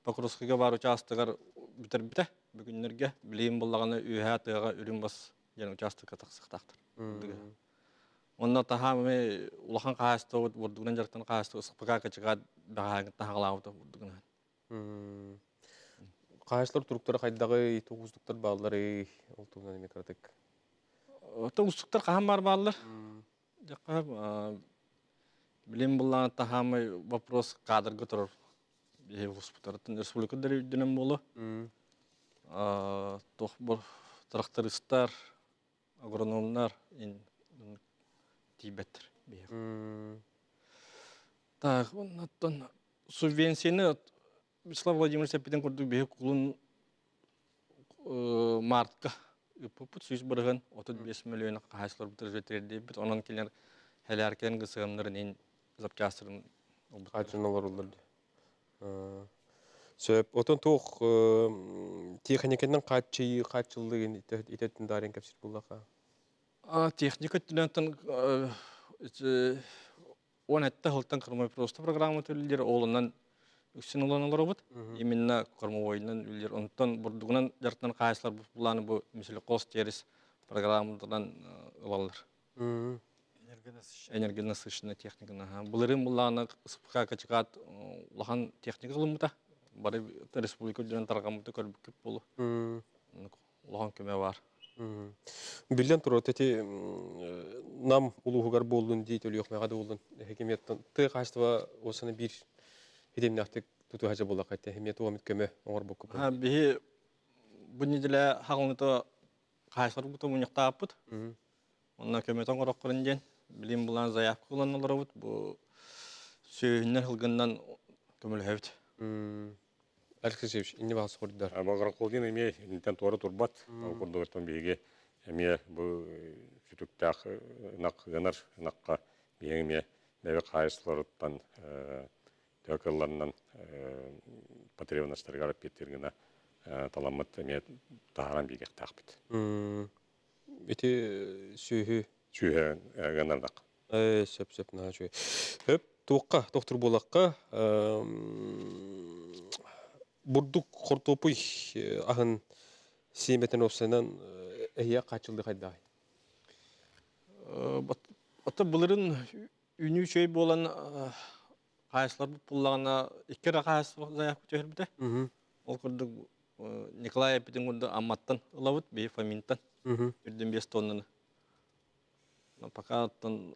Покровскіге бар участығар бітір-біті бүгінлерге білейін боллағаны үйә тыға үрін бас ен участыққа тақсықтақтыр. Онда тахамы улахан қағасты өт, бұрдығынан жарықтан қағасты ұсықпыға кәчіғад бағағын тағалауды бұрдығынан. Қағаслар тұрықтары қайдағы тоғыздықтар бағылары ұлтығынан еме кірдік? Тоғыздықтар қағам бар бағылар. Білем бұлланы тахамы вопрос қадырғы тұрыр. Бұлыспытарытын республикадар үйденен болы. Тоқ бір трактористар, агрономлар, тибеттер. Так, оннаттан субвенцияны Вячеслав Владимирович Сәппеден көрдік бейі құлын мартқа үпіпіт сүйіз бұрығын 35 миллион қағайсылар бұтыр жетірерді бет. Онан келер әлі әркен ғысығымдарын ең запчастырын Қачын олар оларды. Сөп, отын тоқ техникенің қатшылығын ететін дарен кәпсір бұлаға? Техника түнәттен 10 хылттан кырмой просто программа төлілдер олынан үксін оланалар обыт. Именно кырмойынан үлдер. Онтан бұрдығынан жартынан қайсылар бұланы бұл мүсілі қос теріс программадан олалар. Энергонасыщенная техника. Бұлырын бұланы ұсыпқа качығат ұлахан техника ғылымыта. Бары республика жүрен тарғамыты көрбік көп болу. Ұлахан көме бар. Билден тұру, тәте нам улуғығар болуын дейт өлі оқмағады болуын. Хекеметтен ты қаштыва осыны бір едемін ақтық тұту хажа болу қайтты. Хекеметі оғамет көме оңар бұл көп. Бейі бұл неделі қағылыны қайсылар бұты мұнықтап бұд. Онына көмет оңар оқырын ден. Білем бұлан заяқ қылан олар бұд. Бұл сөйіннен ғылғыннан көмілі әвді. Алексеевич, не вас ходит. Багран қолден еме интен торы турбат. Құрдығыртан бейге еме бұл сүтіктәқ нақ ғынар наққа бейгеме бәбі қайсыларыттан төкілларынан потребностар ғарап беттергіна таламыт еме тағаран бейгек тақпет. Эти сүйі? Сүйі ғынар нақ. Сөп, на жүйі. Хөп, тоққа, тоқтыр болаққа Бурдук қортопый ағын сейметін опсайынан әйе қачылды қайдай? Ота бұлырын үні шөй болан қайсылар бұллағына иккер қайсылар заяқ көтер біті. Ол күрді Николай Эпиден күрді амматтан ұлауыт, бей фаминтан, 5 тоннаны. Пока аттан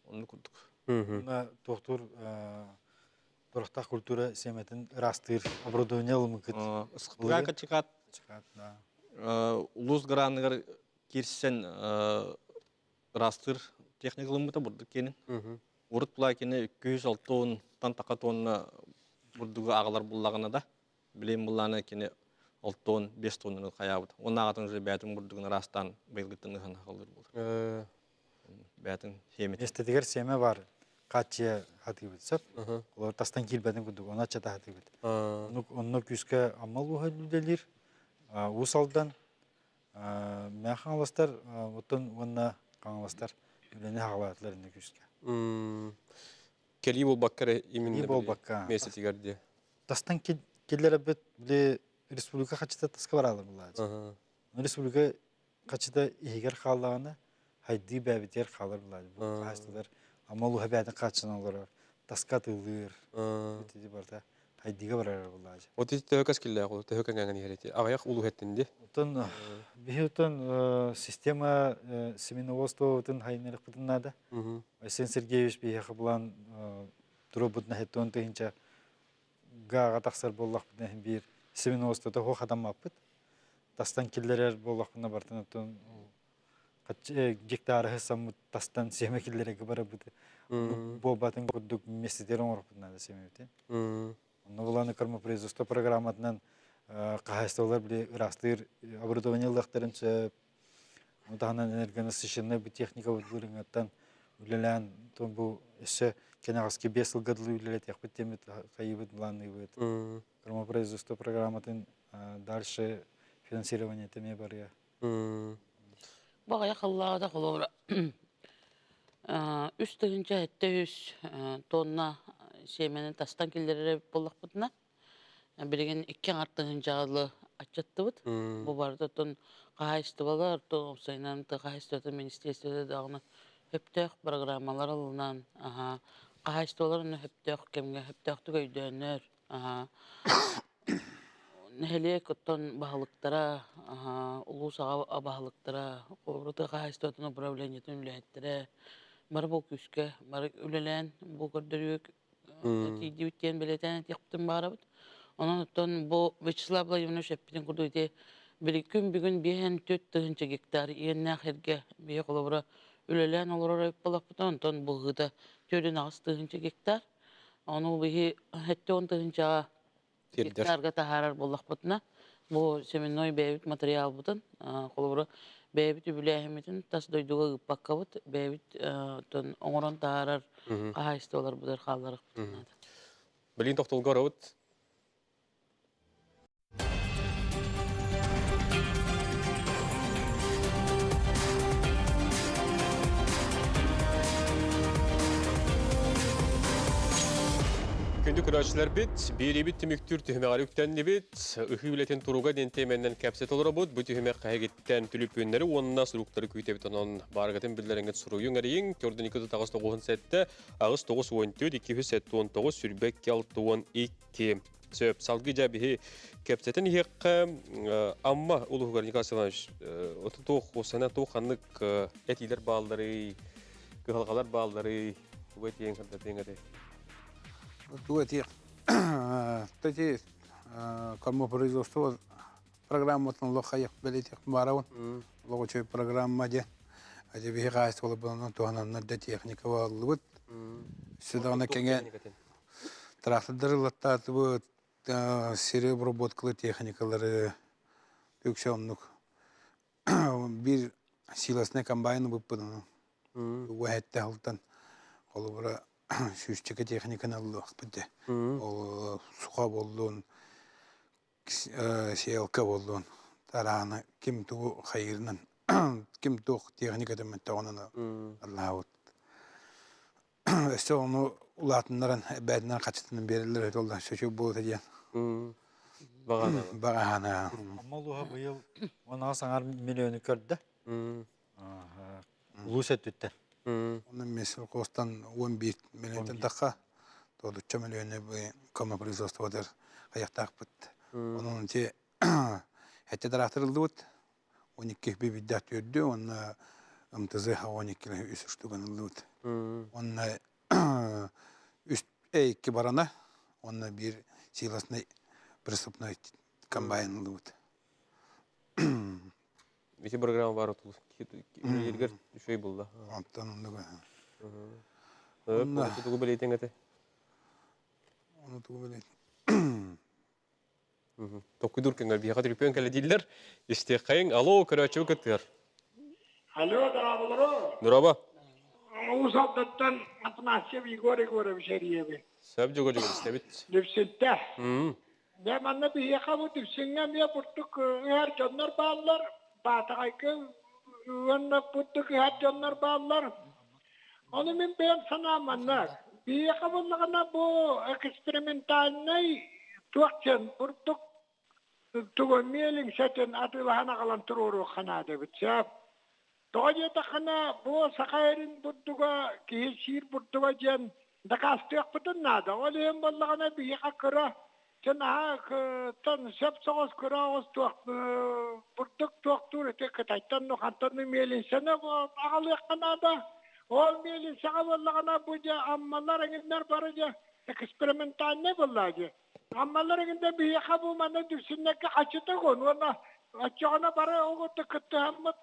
оны күрдік. Тоқтур Торохта культура семетин растыр оборудование алымы кыт. Ысқыпыға качығат чыгат, да. Улус граныгар кирсен растыр техникалымыта бурдук кенин. Урут була кені 206 тонн тақа тонна бурдугу агалар буллагына да. Билем булланы кені 6 тонн, 5 тонны каябыт. Онна атын же бәтин бурдугун растан быйылгыттын хана калыр булды. Бәтин хемет. Эстетигер семе бар. Каче хатыбыт сап. Олар тастан килбеден күдүк, она чата хатыбыт. Онно күскө амал ухалуделир. Усалдан мәханластар, отон онна каңластар. Үлене хагалатларында күскө. Кели бол баккары именно Кели бол бакка. месетигерде. Тастан келлер бит биле республика качыта таска баралар булар. Республика качыта игер халлагына хайди бәбитер халар булар. Бу хасталар амалу хабатын качыналар. Таска тылыр. Бити барда хайдиге барар булар. Вот эти төкәс киллә гол, төкән гәнгән йөрәте. Агаяк улу хәттенде. Отон бихутон система семеноводства отон хайнелек бутыннада. Айсен Сергеевич бихе булан дробутна хеттон тенча гага таксар боллак бутын бир семеноводствода хо хадам мапыт. Тастан киллерер боллак буна бартын отон гектары хасам тастан семе киллерге бара буты. Бо батын кудук меседер оңор бутнада семевте. Ну буланы карма производство программатынан кахастолар биле растыр оборудование лахтарынча мутаханан энергонасыщенный бу техника булынгаттан үлелән тон бу эше кенагыски 5 ел гадлы үлелет яхпыт темет кайыбыт планы бит. Карма производство программатын дальше финансирование теме бар я. Бага якаллада колора. Үстігінче әтті 100 тонна семенен тастан келдері боллақ бұдына. Білген 2 артығын жағылы атчатты бұд. Бұл барды тұн қағайысты балар, тұн ұпсайынан қағайысты министерстведі дағына өптеқ программалар алынан. Қағайысты баларын өптеқ кемге өптеқті көйденер. Нәхелек ұттан бағылықтара, ұлыс аға бағылықтара, қолырды қағайысты ұтын управлениетін үләйттірі. Бар бұл күске, бар үлелән, бұл көрдірік, тейдеуттен білетен тектім бары бұд. Онан ұттан бұл Вячеслав Владимирович әппетін күрді өте бір күн бүгін 5-4 гектар ең әқерге бейе қолыбыра үлелән олар өп болақ бұд. Онтан бұл ғыда 4-6 гектар. Оны бейе 7-10 гектарға тахарар болақ бұдына. Бұл семенной бәйбіт материал бұдын. Қолыбыра бәйбіт үбіләхеметін тас дойдуға ұппаққа бұд. Бәйбіт оңырын тахарар қағайысты олар бұдар қаларық бұдынады. Білін тоқтылғар ауыт. Күнді күрәшілер бит, бері бит түміктүр түхімеғар үктәнді бит, үхі білетін тұруға дентеменнен кәпсет олыра бұд, бұ түхімеқ қайгеттен түліп өнері, онына сұруқтары көйте бит, онын барғатын білдеріңгет сұруйын әрейін, көрдің 2-9 сәтті, ағыз 9-14, 2-7-19, сүрбек 6-12. Сөп, салғы жәбігі кәпсетін еққа, амма ұлығығар Николай оты тоқ, осына тоқанлық әтилер балдары, ғалғалар балдары, бұғай тейін қырдатың Эти кормопроизводство программа лохаях белетих бараун логочой программа де а де бихайст было было то она на техника вот сюда на кенге трактор латат вот серебро боткалы техникалары тükшөнлүк бир силасны комбайн выпадын уәттә алтан колыбыра Шүштікі техниканы аллық бұдды. Ол суға болуын, сейалка болуын, тарағаны кем тұғы қайырынан, кем тұғы техникады мәтті онын аллаға өт. Өсті оны ұлатынларын бәдінен қачытының берілер өт олдан сөші болды дейін. Бағана. Амалуға бұйыл 10 миллионы көрді. Ұлыс өттіттен. Onun mesela kostan 11 milyon dakika doğru 3 milyonu bir koma производстводар ayakta bitti. Onun için hatta daraktırıldı ot 12 bir bidat gördü onun imtizah 12 üst ştuganıldı ot. Onun üst iki barana onun bir silasını преступной комбайнылды ot. Ити программа бар отул. Ергер шөй булда. Онтан онуга. Оны тугу белейтен гате. Оны тугу белет. Токуйдур кенгер бияга трипен келе диллер. Исте кайын алло көрөчү көтөр. Алло, дорогой. Нураба. Усалдаттан Атанасьев Егор Егорович Ариеве. Сәп жого жого истебит. Дивсетте. Я манна бияка бу дивсеңгә мия буттук һәр җаннар баллар. Батагайкы уанна буттук һәр җаннар баллар. Аны мен бәян санаманнар. Бияка буллагана бу экспериментальный туакчан буттук тугомелин сәтен атылахана калан туруру хана дебитсәп. Тоҗета хана бу сакайрин буттуга кишир буттуга җан дакастык бутын нада. Олем буллагана бияка кыра. Жана тон сеп согос кыра туак буттук туактур эте кытайтан но хантан мелин сene агалы канада. Ол мелин сага буллагана бу җа аммалар иңнәр барыҗа экспериментальный буллагы. Аммалар иңдә бияка бу мана дүсеннәккә ачыта гон. Вона ачыгына бары огыты кытты хаммат.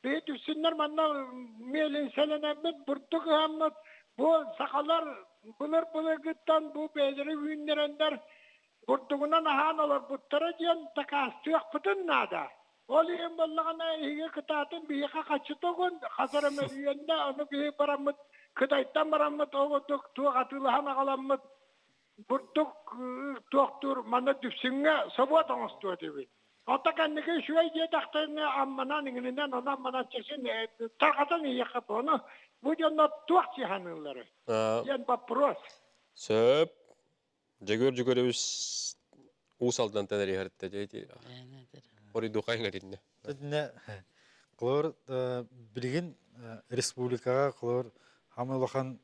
Бе дүсеннәр манна мелин сәленәмет буртук хаммат. Бу сакалар булыр гыттан бу бәдәре үндерәндәр. Буртугунан аһаналар буттара җан такастык бутын нада. Ол ем буллагана иге кытатын бияка ачыта гон. Хазар мәдиендә аны бие барамыт. Кытайттан барамыт огыты тугатылыхан агаламыт. Буртук туактур мана дүсеңгә сабат аңысту диби. Атаканныгы шуй җедәктәне амманан иңнән ана мана чешен тагатан якып аны бу җанна туакчы ханылары. Ян вопрос. Сөп. Жөгөр усалдан тенери хәртте җәйти. Ори дукай гәринне. Тедне клор билген республикага клор хамылахан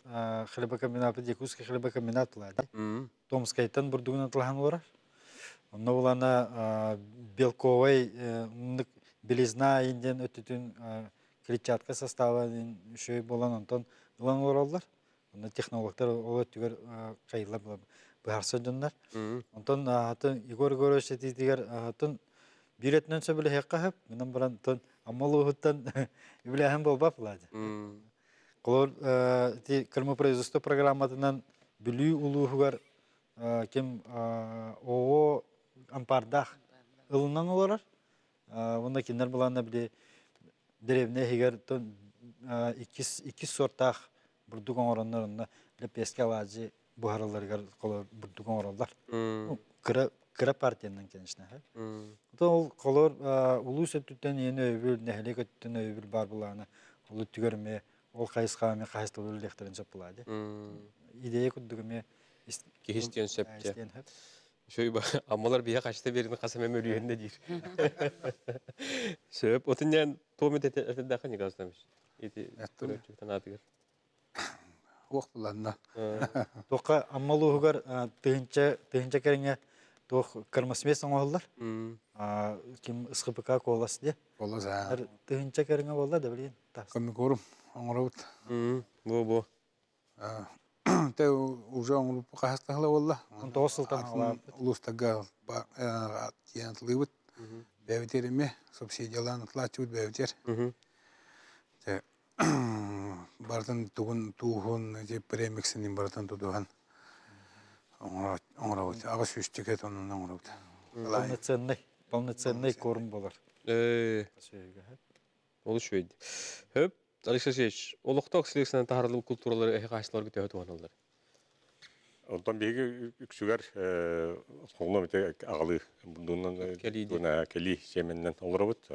хлебокомбинаты Якутский хлебокомбинат лады. Томскайтан бурдугун атылган олар. Онна булана белковый белизна инден өтүтүн клетчатка составы шөй болан онтон улан оларлар. Онна технологтар ол өтүгөр кайла барса жондар. Онтон атын Егор Егорович дигер атын биретнен сөбүлө хаккап менен баран тон амалуһуттан билеһен болбап лады. Колор ти кормопроизводство программатынан бүлүү улуугар кем ООО Ампардах ылынан олар. Онда кинер буланна биле деревне хигер тон iki сортах бурдуган ороннарында лепеска лажы бухараларга колор бурдуган оронлар. Кыра партиянан конечно. Ол колор улус өттүтен эне өбүл нехлек өттүтен өбүл бар буланы. Ол түгөрмө ол кайысками кайыстылуу лектерин жап булады. Идея куддугуме Кихистен сөпте. Шөй ба аммалар бия качты берин касам өмөлүендө дир. Сөп отуннан томет этедә хани газдамыш. Ити көрөчүктөн атыгыр. Уктуланна. Тока аммалуугар тыгынча кереңе тох кырмасмес оңоллар. Ким СХПК колас де. Колас а. Тыгынча кереңе болла да билген. Комикорум оңорот. Бу. Те уже оңоруп кастахла болла. Он тосылтан ала. Улустага янтлыбыт. Бәвтереме субсидияларын плачут бәвтер. Те бартын тугун же премиксин бартын тудуган. Оңорот. Ага сүстүкет онун оңорот. Полноценный корм болар. Ол шөйд. Хөп, Алексей Сергеевич, олуктак селекциядан тахарлуу культуралар кайсылар көтөтүп алалар. Онтон биги үксүгөр соңлом эте агалы бундунан кели семеннен олробут.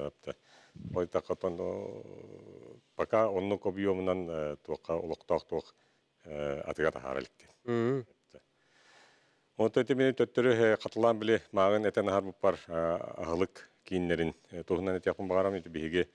Ойта катон пока оннук объемунан туакка олуктак туак атыга тахаралыктен. Онто эте мени төттөрү катылан биле магын этен харбып бар агылык кийиннерин тухунан эте якын багарам эте биги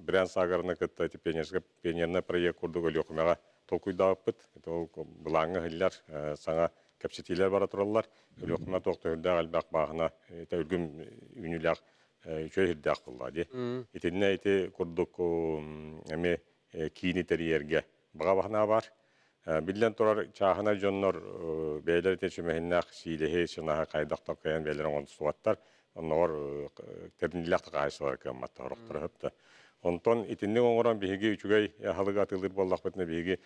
Брянск сагарына кытта пионерный проект курдук өлөкмага толкуйдаппыт. Это булаңы хиллер саңа капситилер бара тураллар. Өлөкмө токтойда албак багына это үлгүм үнүлак чөйдак булды. Этинне эти курдук эме кийини терьерге бага багына бар. Билен турар чахана жоннор бейлер течмехиннах силеhe шынаха кайдактап каян бейлер он суаттар. Оннор тернилак кайсылар кемматта рохтырыпты. Онтон итинне оңоран биһиги үчүгэй халыга тылыр боллак бетне биһиги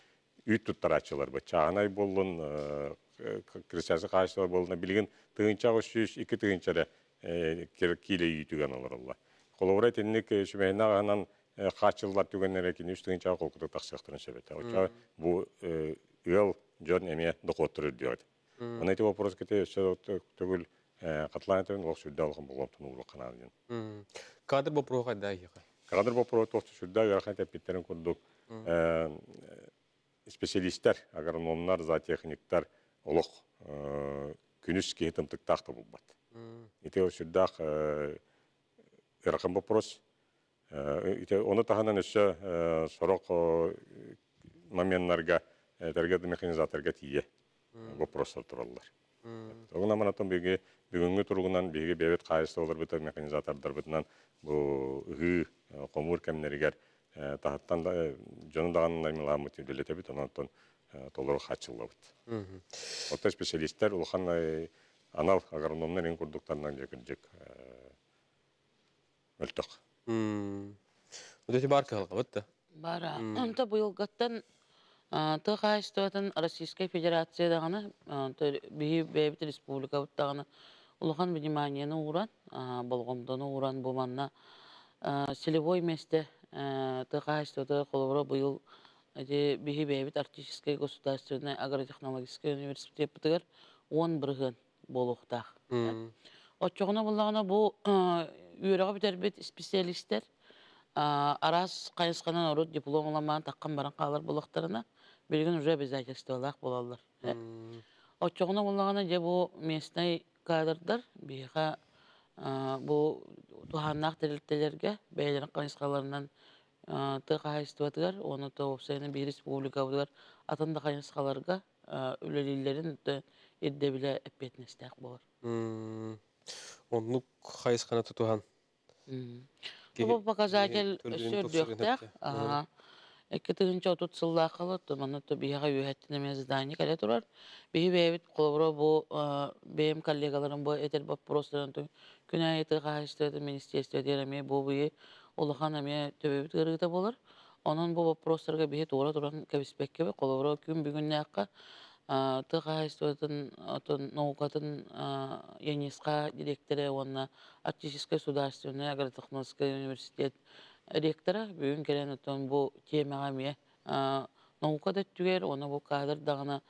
үт туттарачылар бу. Чаханай боллун крестьянсы кайсылар болуна билген тыгынча 302 тыгынчара киле үтүгөн олорулла. Коловра тенник шүмейнагынан качыллар түгеннере кини үстүгүнча колкутук таксыктырын себете. Оча бу ыл жон эме докоттурur диyor. Ona iti вопрос кете төгүл катланатын ол сүрдө алган болгон тунуу каналын. Кадр бу прога дайга. Кадр бу про тосты сүрдө ярхан тепиттерин курдук. Специалисттер, агрономнар, зоотехниктер олох күнүс кетимтик такты булбат. Ити сүрдө ярхан вопрос. Ити оны таханан өсө сорок моменттарга тергет механизаторга тие вопростар тураллар. Огуна манатон бүгүнгү тургунан биги бебет кайсы олар бит механизатордар битнан бу комур кемнеригер тахаттан жонун даган миламы тилете бит онтон толор хачылабыт. Ота специалисттер улхан анал агрономнор эн курдуктарынан жекиржек өлтөк. Өдөтү бар калгабытта. Бара. Онта быйылгаттан Тыгайстуатын Российской Федерация даганы, бейбит республика даганы улахан вниманиені уран, болгомдону уран буманна селевой месте Тыгайстуаты коловро быйыл бейбит артический государственный агротехнологический университет бытыгар 10 бирген болуктах. Отчогуна буллагана бу үйрөгө битербит специалисттер арас кайысканан орут диплом аламан таккан баран калар булактарына билген уже обязательстволах болалар. Отчогуна буллагана же бу местный кадрдар биха бу туханнак тилтелерге бейлер кайыскаларынан тыгайстыбатыгар оны тоопсайны бир республика булар атында кайыскаларга үлелилерин эдде биле эппетнестек болар. Оннук хайыскана тутухан. Бұл показатель сүрдіқтәк. 2030 сылла қалыты, мұны бейіға үйәттінеме здание кәлі тұрар. Бейі бейбіт қолыбыра бұл бейім коллегаларын бұл әтер бұл простырын күн айеті қағыстырды министерстве дереме бұл бейі олыған әме төбебіт ғырғыта болар. Onun bu простырға бейі тура тұран кәбіспекке бі қолыбыра күн бүгінне аққа Тыгайстуатын наукатын ЮНЕСКО директоры, онна Артический государственный агротехнологический университет ректора бүгін келен өтін бұл темаға ме наукада түгер, оны бұл кадр дағына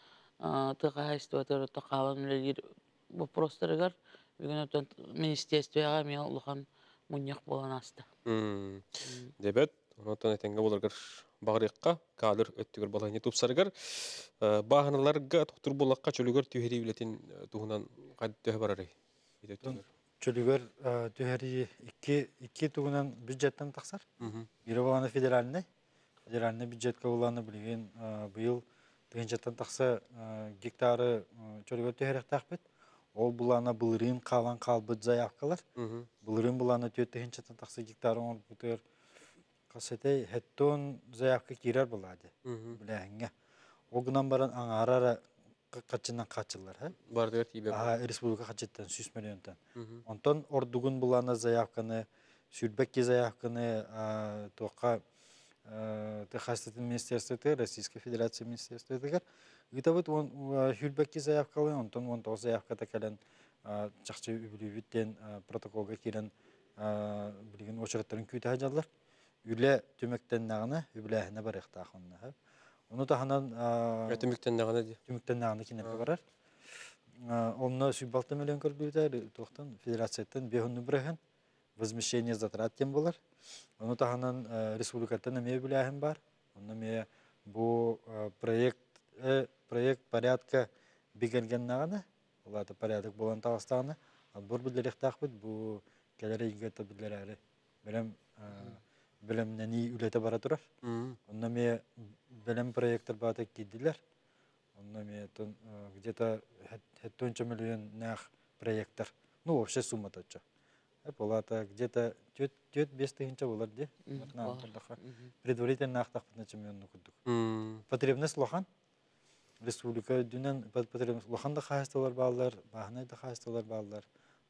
Тыгайстуаты қалын үлелер вопростарығар бүгін өтін министерствеға ме ұлған мұнияқ болан асты. Дебет, онотан әтенге боларғыр бағырыққа, кадр өттігір балайны тупсарығыр. Бағыныларға тоқтыр болаққа чөлігер түйері білетін туғынан қайды түйе барары? Чөлігер түйері iki туғынан бюджеттен тақсар. Бері боланы федеральный бюджетке боланы білген бұйыл бюджеттен тақса гектары чөлігер түйері тақпет. Ол бұланы бұлырын қалан қалбыт заявкалар. Бұлырын бұланы түйеттігіншеттен тақса гектары оңыр бұтыр қасетай хеттон заявка кирер болады. Біләңге. Оғынан баран аңарара қачынан қачылар. Бардығыр тейбе. Республика қачеттен 100 миллионтан. Онтан ордуғын бұланы заявканы, сүрбәкке заявканы тоққа Тыгайстуатын министерстветі, Российской Федерация министерстветі. Гыта бұд сүрбәкке заявкалы, онтан 19 заявката кәлін жақсы үбілі протоколға керен білген очыраттарын күйті хажалар. Үлі түміктен нағына, үбілі әхіне бар еқтақынна. Onu da hanan Tümükten nağına diye. Tümükten nağına kinepke barar. Onu sübbalta milyon gördüğüde toxtan federasyondan behunnu bırakın. Возмещение затрат тем болар. Onu da hanan республикаттан эме биләһем бар. Onu me bu проект порядка бигелген нағына. Олар да порядок болан тағыстағына. Албор билер ихтақбыт bu келері игеті билер әрі. Білім нәни үлеті бара тұрар. Онна ме білім проекттар бата кедділер. Онна ме где-то 10 миллион нах проекттар. Ну, вообще сумма тача. Олата где-то 4-5 тысяча болар де. Предварительно нах тақпытна чемионну күрдік. Потребность лохан. республика дүнен патрем лоханда хасталар баллар, бахнай да хасталар баллар.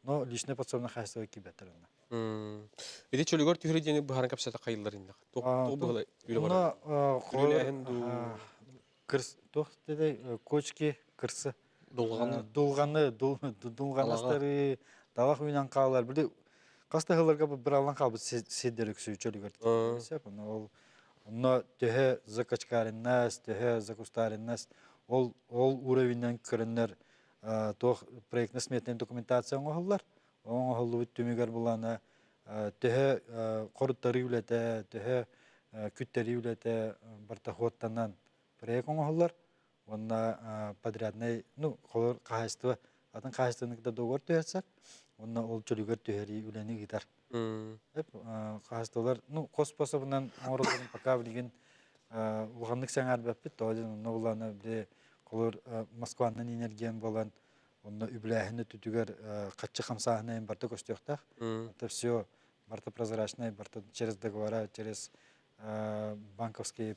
Но личный подсобный хасталар кибетерна. Эти чөлөгөр түһүрэ дени баһаран капсата кайыллар инде. Тоо быгылай үле бар. Үлелэһин ду Кырс тох деде кочки кырсы. Дулганы. Дулганастары далах уйнан калар. Бирде кастахыларга бир алан калбы седерек сүйчөлөгөр. Сеп, ол но төһө закачкарыннас, төһө закустарыннас ол уровеньнен көрөннөр тох проектный сметный документация оңоллар. Оңоллу түмүгөр булана төһө коруттары үлете, төһө күттери үлете бартахоттанан проект оңоллар. Онна подрядный, колор кахайство, атын кахайствоныкта договор төһөсөр. Онна ол чөлүгөр төһөри үлени гитар. Кахайстволар, кос способунан оңоролорун пока билген улганнык саңар бәппит, тооден улана биле колор Москванын энергиям болан, онна үбләһине түтүгөр катчы хамсаһына барта көстөктак. Это все барта прозрачное, барта через договора, через банковские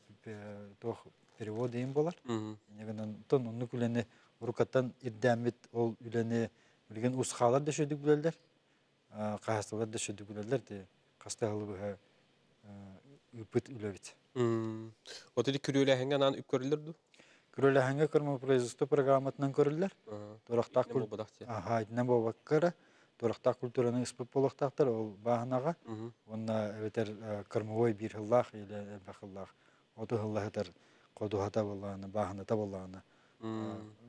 переводы им болар. Негенен тон онны күләне рукаттан ирдәмит ол үләне билген усхалар да шөдүк бүләләр. Кахасталар да шөдүк бүләләр де кастагылы бу үпүт үләбит. Отели күрүләһенгә нан үп көрүлөр ду. Күрүләһенгә көрмө производство программатынан көрүләр. Торакта иднә бабаккара. Торакта культураның исполнителяктар ол баһанага. Онна ветер кормовой бир хиллах или бахиллах. Ото хиллахтар кодухата болланы, баһаната болланы.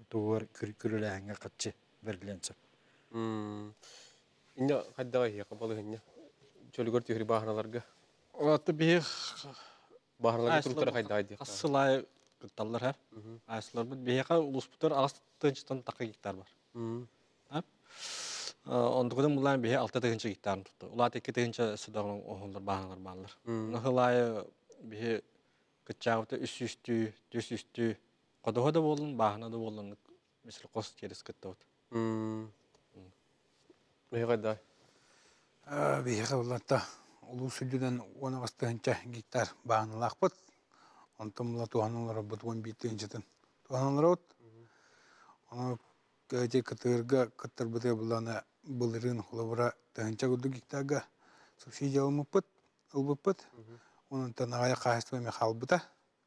Тугар күрүләһенгә катчы бергленчеп. Инне хаддага хия кабалыгынна. Чөлөгөр түһүрэ баһаналарга. Аты бих Баһаналарга туруктары кайда айды. Асылай кытталлар һәр. Аслар бит бияка улуспутар астынчтан такы гектар бар. Ап. Ондугдан булан бия 6 тыгынча гектар тутты. Улат 2 тыгынча сыдагын оһоллар баһаналар баллар. Нахылай бия кычагыта үсүстү, төсүстү. Кодого да болун, баһана да болун. Мисал кос терис кыттат. Мегада. Бияка улатта улус үдүдөн 16 гектар баһаналакпыт. Онтомла туаналар бут 11 тыгынчатын. Туаналар от. Аны кәҗә кытырга кытыр бите булана булырын хулабра тыгынча гектарга субсидия алмыппыт, албыппыт. Onun tanaya kahve halbuta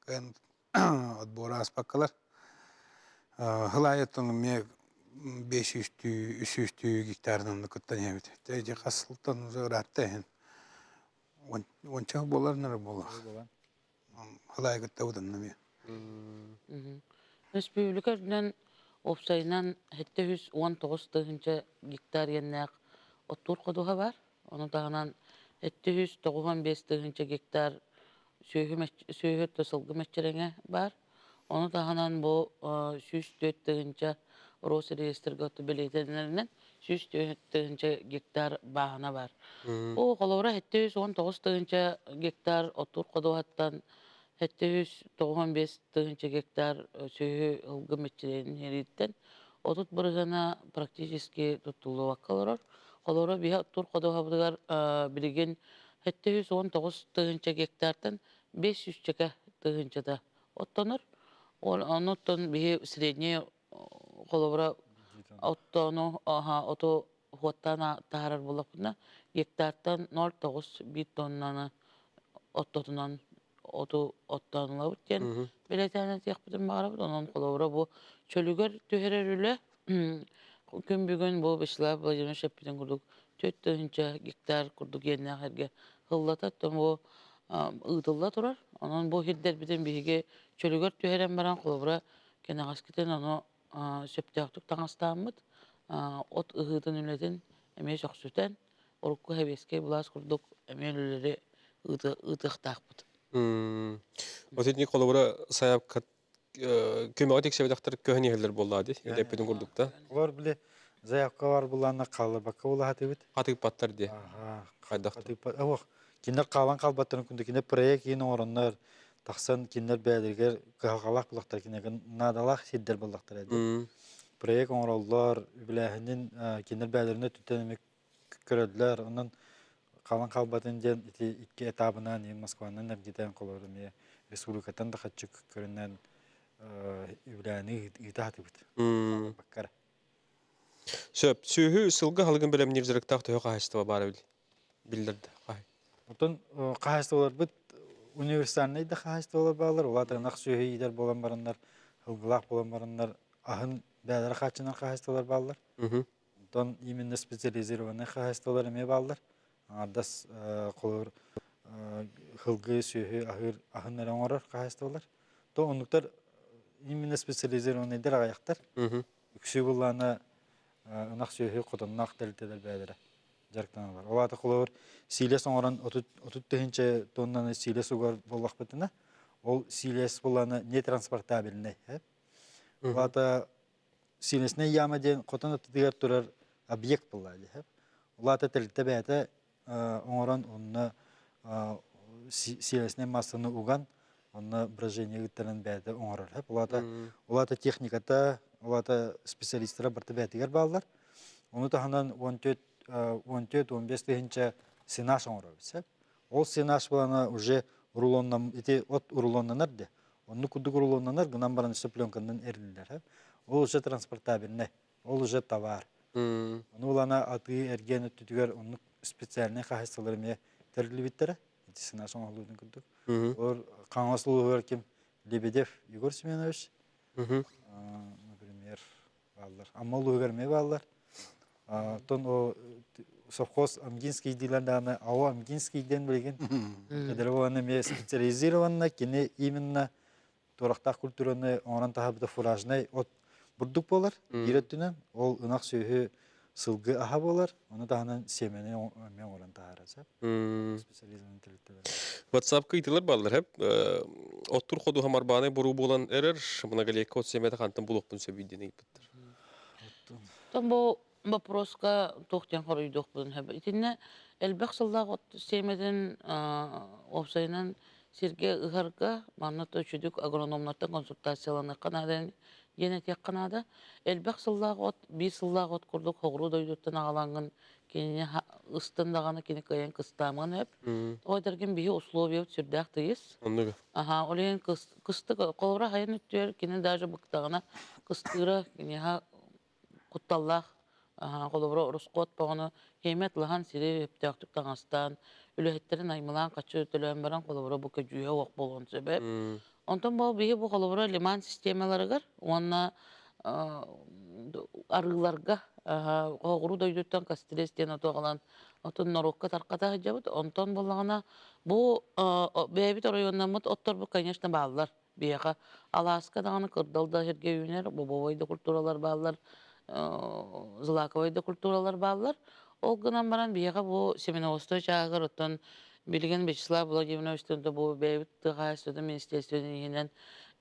kan atbora aspaklar. Hılayatın me 500 300 hektardan kıttan evet. Tece kasıltan uzarattı hen. Onça bolar nere bolar. Hılayat tavdan me. Республикадан опсайнан 719 гектар яннак оттур кодуга бар. Оны тагынан 795 гектар сүйhü тосылгы мәчереңе бар. Оны тагынан бу 104 Росреестрге билетенлеринен 104 гектар баһана бар. О колора 719 гектар оттур кодугаттан 795 гектар сүйhü ылгы мәчереңе хериттен отут биргана практически тутулу вакалар. Колора бия тур кодогабыгар билген 719 гектардан 500 тыгынчада оттонор. Оноттон бии средний колора оттону ото хоттана тарар булапна гектардан 0,9 тоннаны оттотунан оттанылау өткен. Билетәне тиякпытын барабыд, онон колора бу чөлүгөр төһөрөрүлө күн бүгүн бу Вячеслав Владимирович Шеппитин курдук 4 гектар курдук енне херге хыллата бу ыдылла турар. Онон бу хиддер битен биге чөлүгөр төһөрөн баран колора кенегаскитен аны сөптөктүк таңастаамыт. От ыгытын үлетин эме жоксутен орукку хебеске булас курдук эмелелери ыдыктакпыт. Отетни колора саяп көмөгө текшебедактар көһөнелер болду, депедин курдукта. Олар биле заявка бар булана калыр бака була хатыбыт. Катык паттар ди. Кайдакты. Кинер калан калбаттарын күндө кинер проект ен орыннар таксан кинер бәдергер калгалак булактар кинеген надалак сиддер булактар эди. Проект оңроллар биләһинен кинер бәдерне түтәнемек көрөдләр. Онан калан калбатын ден 2 этабынан ен Москванан нәбгитен колоры ме республикатан да хатчык көрүннән übläni itaat bit. Bakkara. Söp, sühü ısılgı halgın bölüm nirzirik tahtı yok ahistava bari bildirdi. Otun kahıstolar bit üniversitelerinde de kahıstolar bağlar. Olata naqsühü ider bolan baranlar, hılgılaq bolan baranlar, ahın bədər qaçınan kahıstolar bağlar. Ondan iminne spesializirovanı kahıstolar eme bağlar. Ardas qolur hılgı sühü ahın neren orar kahıstolar. To onluklar iminne spesializirovanı eder ayaktar. Üksü bullana naqsühü qotanaq delteler bədərə. Jarktana var. Olata qolur siles oran 30 тысяча тоннаны siles ugar bollaq bitine. Ol siles bullana ne transportabilne. Olata silesne yama den qotan diğer turar obyekt bulladı. Olata telte bäte oran onna silesne masını ugan onna брожение gittiren bäte orar. Olata техниката, olata специалисттер бирте бәтигер баллар. Onu tahanan 14-15 тысяча сенаж оңырабыз. Ол сенаж балана уже рулоннан, от рулоннанар де. Onu kuduk rulonnanar, gınan baran üstü plyonkandan erliler. Ол уже транспортабельне, ол уже товар. Onu olana atı ergen ötütüger, onu spesialine kahıstalarımya terli bittere. Сенаж оңырlığını kuduk. Or kangaslığı var kim? Lebedev Igor Семенович. Например, баллар. Амалlığı vermeye ballar. Ton o совхоз Амгинский dillerden ава Амгинскийден bilgen. Kadar olanı me специализированно kine именно toraqtaq kulturunu oran tahabda furajnay ot burduk bolar. Direttünen ol ınaq söhü sılgı aha bolar. Onu dahanan semene men oran taharaz. Spesializman tilitteler. WhatsApp kıytılar ballar hep. Ottur kodu hamar bana boru bolan erer. Buna gelek kod semete kantan bulukpun söbüydüğüne gittir. Там бу вопроска тохтен хоройдох бун хәб. Итинне элбәк сыллак семеден опсайнан Сирге ыгарга манна төчүдүк агрономнардан консультацияланы канадан генетик канада элбәк сыллак от би сыллак от курдук хогру дойдуттан агаланган кене ыстындаганы кене каян кыстамын хәп. Ойдыргын бии условия сүрдәк тыйыз. Онныгы. Ага, олен кысты колора хайын үттер кене даже быктагына кыстыра кене кутталлах колобро рускот погону хемет лаган сире эптактык таңастан үлөһеттерин аймылан качы төлөн баран колобро бу көжүе ок болгон себеп. Онтон бу бии бу колобро лиман системаларыгар онна арыларга огуру дойдуттан кастрестен отогалан отон норокка тарката жабыт. Онтон боллагана бу бебит районнамыт оттор бу конечно баалар. Бияка Аласка даганы кырдалда жерге үйнер, бу бойда культуралар баалар. Злаковойда культуралар баллар. Ол гынан баран бияга бу Семеновстой чагыр оттон билген Вячеслав Владимировичтен бу бейбит тыгайсыды министерствөнүн ийинен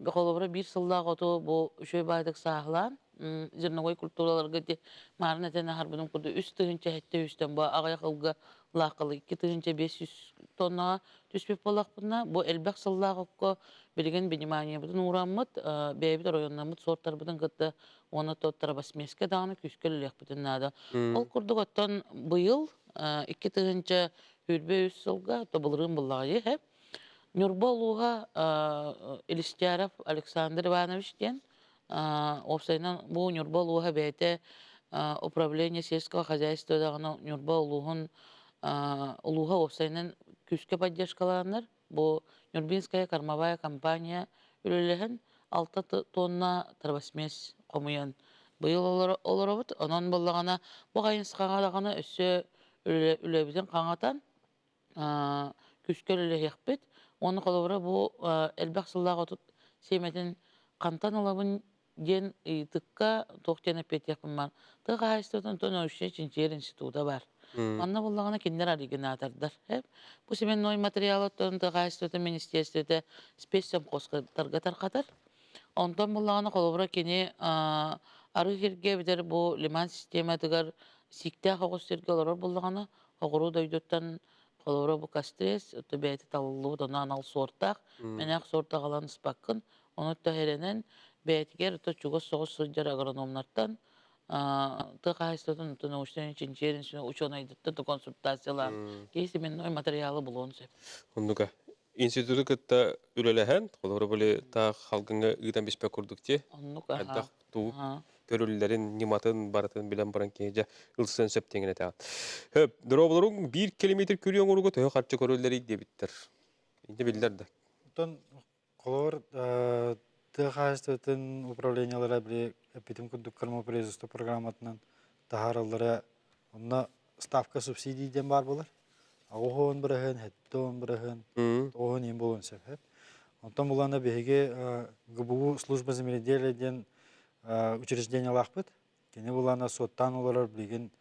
колобра бир сыллак оту бу үшөй байдык саахлан жырногой культураларга де марын этен харбунун курду 3 тыгынча хетте үстөн бу агай кылга лакылы 2 тыгынча 500 тоннага түспеп болакпына бу элбек сыллакка билген внимание бутун ураммыт бейбит районнамыт сорттар бутун кытты оны тоттара басмеске даны күскөлөлөк бутун нада ол курдук оттон быйыл 2 тыгынча үрбе 3 сылга тобылырын буллагы хеп Нюрболуга Илистяров Александр Иванович ден опсайнан бу Нюрболуга бете управление сельского хозяйства дагы Нюрболугун улуга опсайнан күскө поддержкаланар бу Нюрбинская кормовая компания үлелеген 6 тонна тарбасмес комуян быйыл олоробут онон боллагана бу кайынскага дагы өссө үлебиден каңатан күскө үлехпет. Оны колобра бу элбек сыллак отут семетин кантан алабын ден тыкка токтен петекпин бар. Тыга айстотон тон үшүнчү института бар. Анна боллагана киндер оригинатордар. Бу семенной материалаттан тыга айстотон министерствода спецсем коскатарга таркатар. Онтон боллагана колобра кини ары жерге бидер бу лиман систематыгар сикте хогостерге олор боллагана огуру дойдуттан колора бу кастрес төбәте таллуу донан ал сортак менәк сортак алан спаккын оны тәһәренен бәйтгер төчүгө согус сыджар агрономнардан тыгайстын научный инженерин ученый дитте консультациялар кейси мен материалы булон сеп. Оннуга. институты кытта үлеләһән, олары боле та халгыңа ыдан биспе курдукте. Оннук, Аддах туу Ага. көрүлләрен ниматын баратын билен баран кеже ылсын сөптеңене та. Хөп, дроболорун 1 километр күрөң уругу төө карчы көрүлләри дебиттер. Инде билдер да. Тон колор тыхастын управлениялары били эпитим кудук кырма производство программатынан тахараллары онна ставка субсидий ден бар булар. Охон бирәһен, хеттон бирәһен, охон ем болон сәп. Онтан буланда беге ГБУ служба земледелия ден учреждение лахпыт. Кене булана соттан олар билген,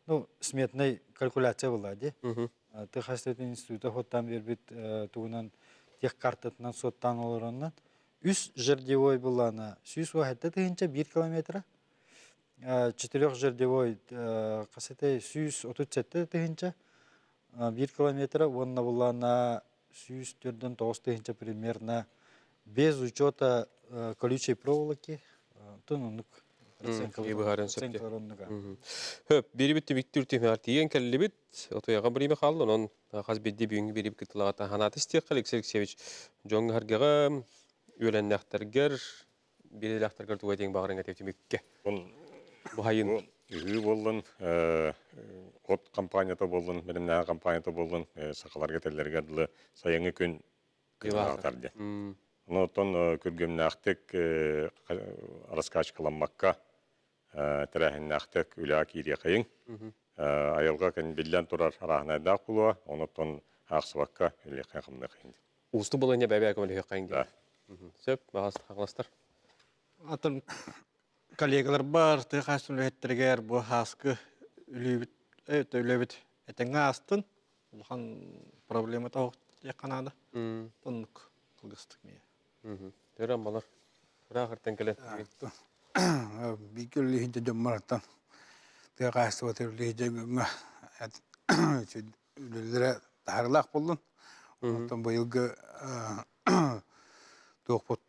ну, сметный калькуляция була ди. Тыхастын институты хоттан бербит тугунан тех картатынан соттан олароннан үс жердевой булана. Сүз вахетте тыгынча 1 километра. 4 жердевой касете сүз 37 тыгынча 1 километра, онна булана сүз төрдөн 9 тыгынча примерно без учета колючей проволоки. Тонунук Хөп, берибит биттүр тимер тиен келлибит, отояга бириме калды, онон хаз бидди бүгүнгү берип кытылата Ханат Истек Алексей Алексеевич жоң харгага үйленнәхтергер биреләхтергер туга дең багырыңа тетимекке. Бу хайын Үһү болдун, от компанията болдун, менин наа компанията болдун, сакаларга теллерге дылы сайыңы күн кылаатарды. Онотон күргөмнәхтек раскачкаламакка тәрәһиннәхтек үлә кире кайын. Аялга кен билдән турар арахнада кулуа, онотон аксыбакка үле кайгымны кайын. усты булыня бәбә көмөле кайын. Сөп, багас хагластар. Атын коллегалар бар, тыхастын үлеттергер бу хаскы үлебит этеңе астын. Улхан проблема таук яканада. Тоннук кылгыстык мие. Төрәм балар. Рахыртан келет. Бикүлли хинте жоммараттан. Тыгастык өтөрлү жеңгә. Үлеләре тарлак булдын. Онтан быелгы тоқпот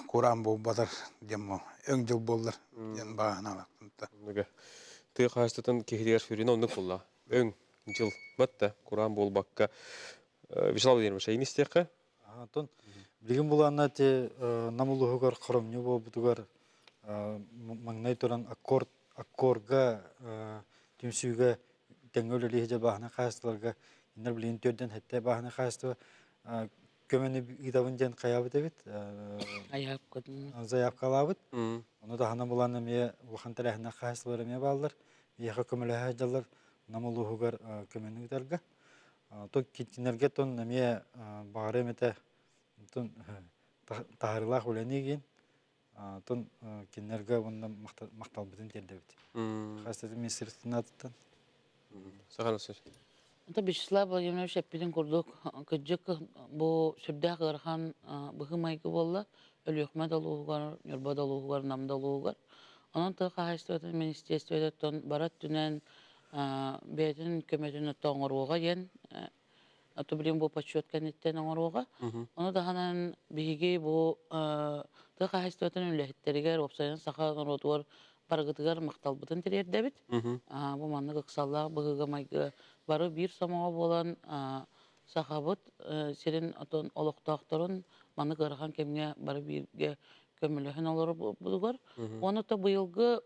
Kur'an bu badar demo öň jıl bollar yen bagana wagtynda. Нуга. Ты хастатын кехдер фүрин онны кулла. Өң жыл батта Куран болбакка. Вишал дийм шей нистекка. Тон билген буланна те намулугар кырымны бу бутугар маңнай туран аккорга түмсүгө теңөлөлү хеже багана хастыларга инер билен төрдөн хетте багана хасты көмөне гидабын ден каябыт эбит. Аяп кодун. Заявкалабыт. Оны да хана буланы ме ухан тарахына хастылар ме балдар. Яха көмөлө хажалар намулугар көмөнү гидарга. То китинерге тон ме багары мете тон таарылах уленеген. Тон кинерге онда мактал бүтүн тердебит. Хастаты министрликтин атынан. Саганысыз. Это Вячеслав Владимирович Эппидин курдук кыджык бу сүрдә кырхан быгымайгы болла Өлөкмәт алуугар, Нурбад алуугар, Намда алуугар. Анан та хастаты министрликтен тон барат түнен бетин көмөтүн тоңоруга ен отобрим бу подсчет кенеттен оңоруга. Аны да ханан биги бу та хастатын үлехтергер опсайын сахаган ротуар баргытыгар макталбытын терердебит. Бу манны кыксалла быгымайгы бары бир самага болан сахабыт серин отон олоктоокторун маны кырган кемге бары бирге көмөлөһөн олор булугар. Оны та быйылгы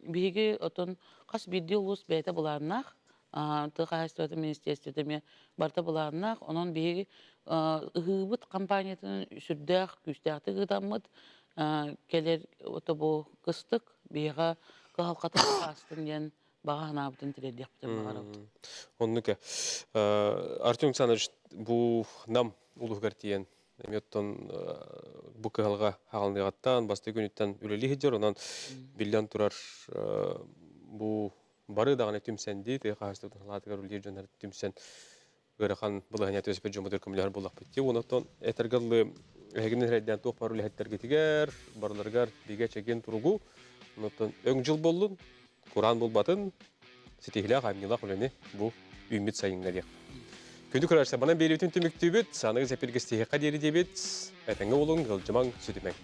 биги отон кас бидди улус бете буларнах Тыхастаты министрликтеме барта буларнах онон биги ыгыбыт компаниятын сүрдөх күстәкты гыдамыт келер ото бу кыстык бига калката астын ден багана бутын тирдек бутын багарабыт. Оннука. Артем Александрович, бу нам улугар тиен эметтон бу калга хагалныгаттан басты күнүттен үлели хеджер онан билден турар бу бары дагы түмсенди те хастык латыгар үлер жөнөр түмсен гырахан булаһня төспе жомодер көмлөр булак битти. Онотон этергалы эгинен редден топ бар үлехтерге тигер, барларгар биге чеген тургу. Онотон өң жыл болдун. Kur'an bulbatın sitihla gamyla kuleni bu ümit sayınga diye. Kündü kurarsa bana bir bütün tümüktübüt, sanıgı sepirgestihe kaderi debit, etenge olun gılcımang sütümek.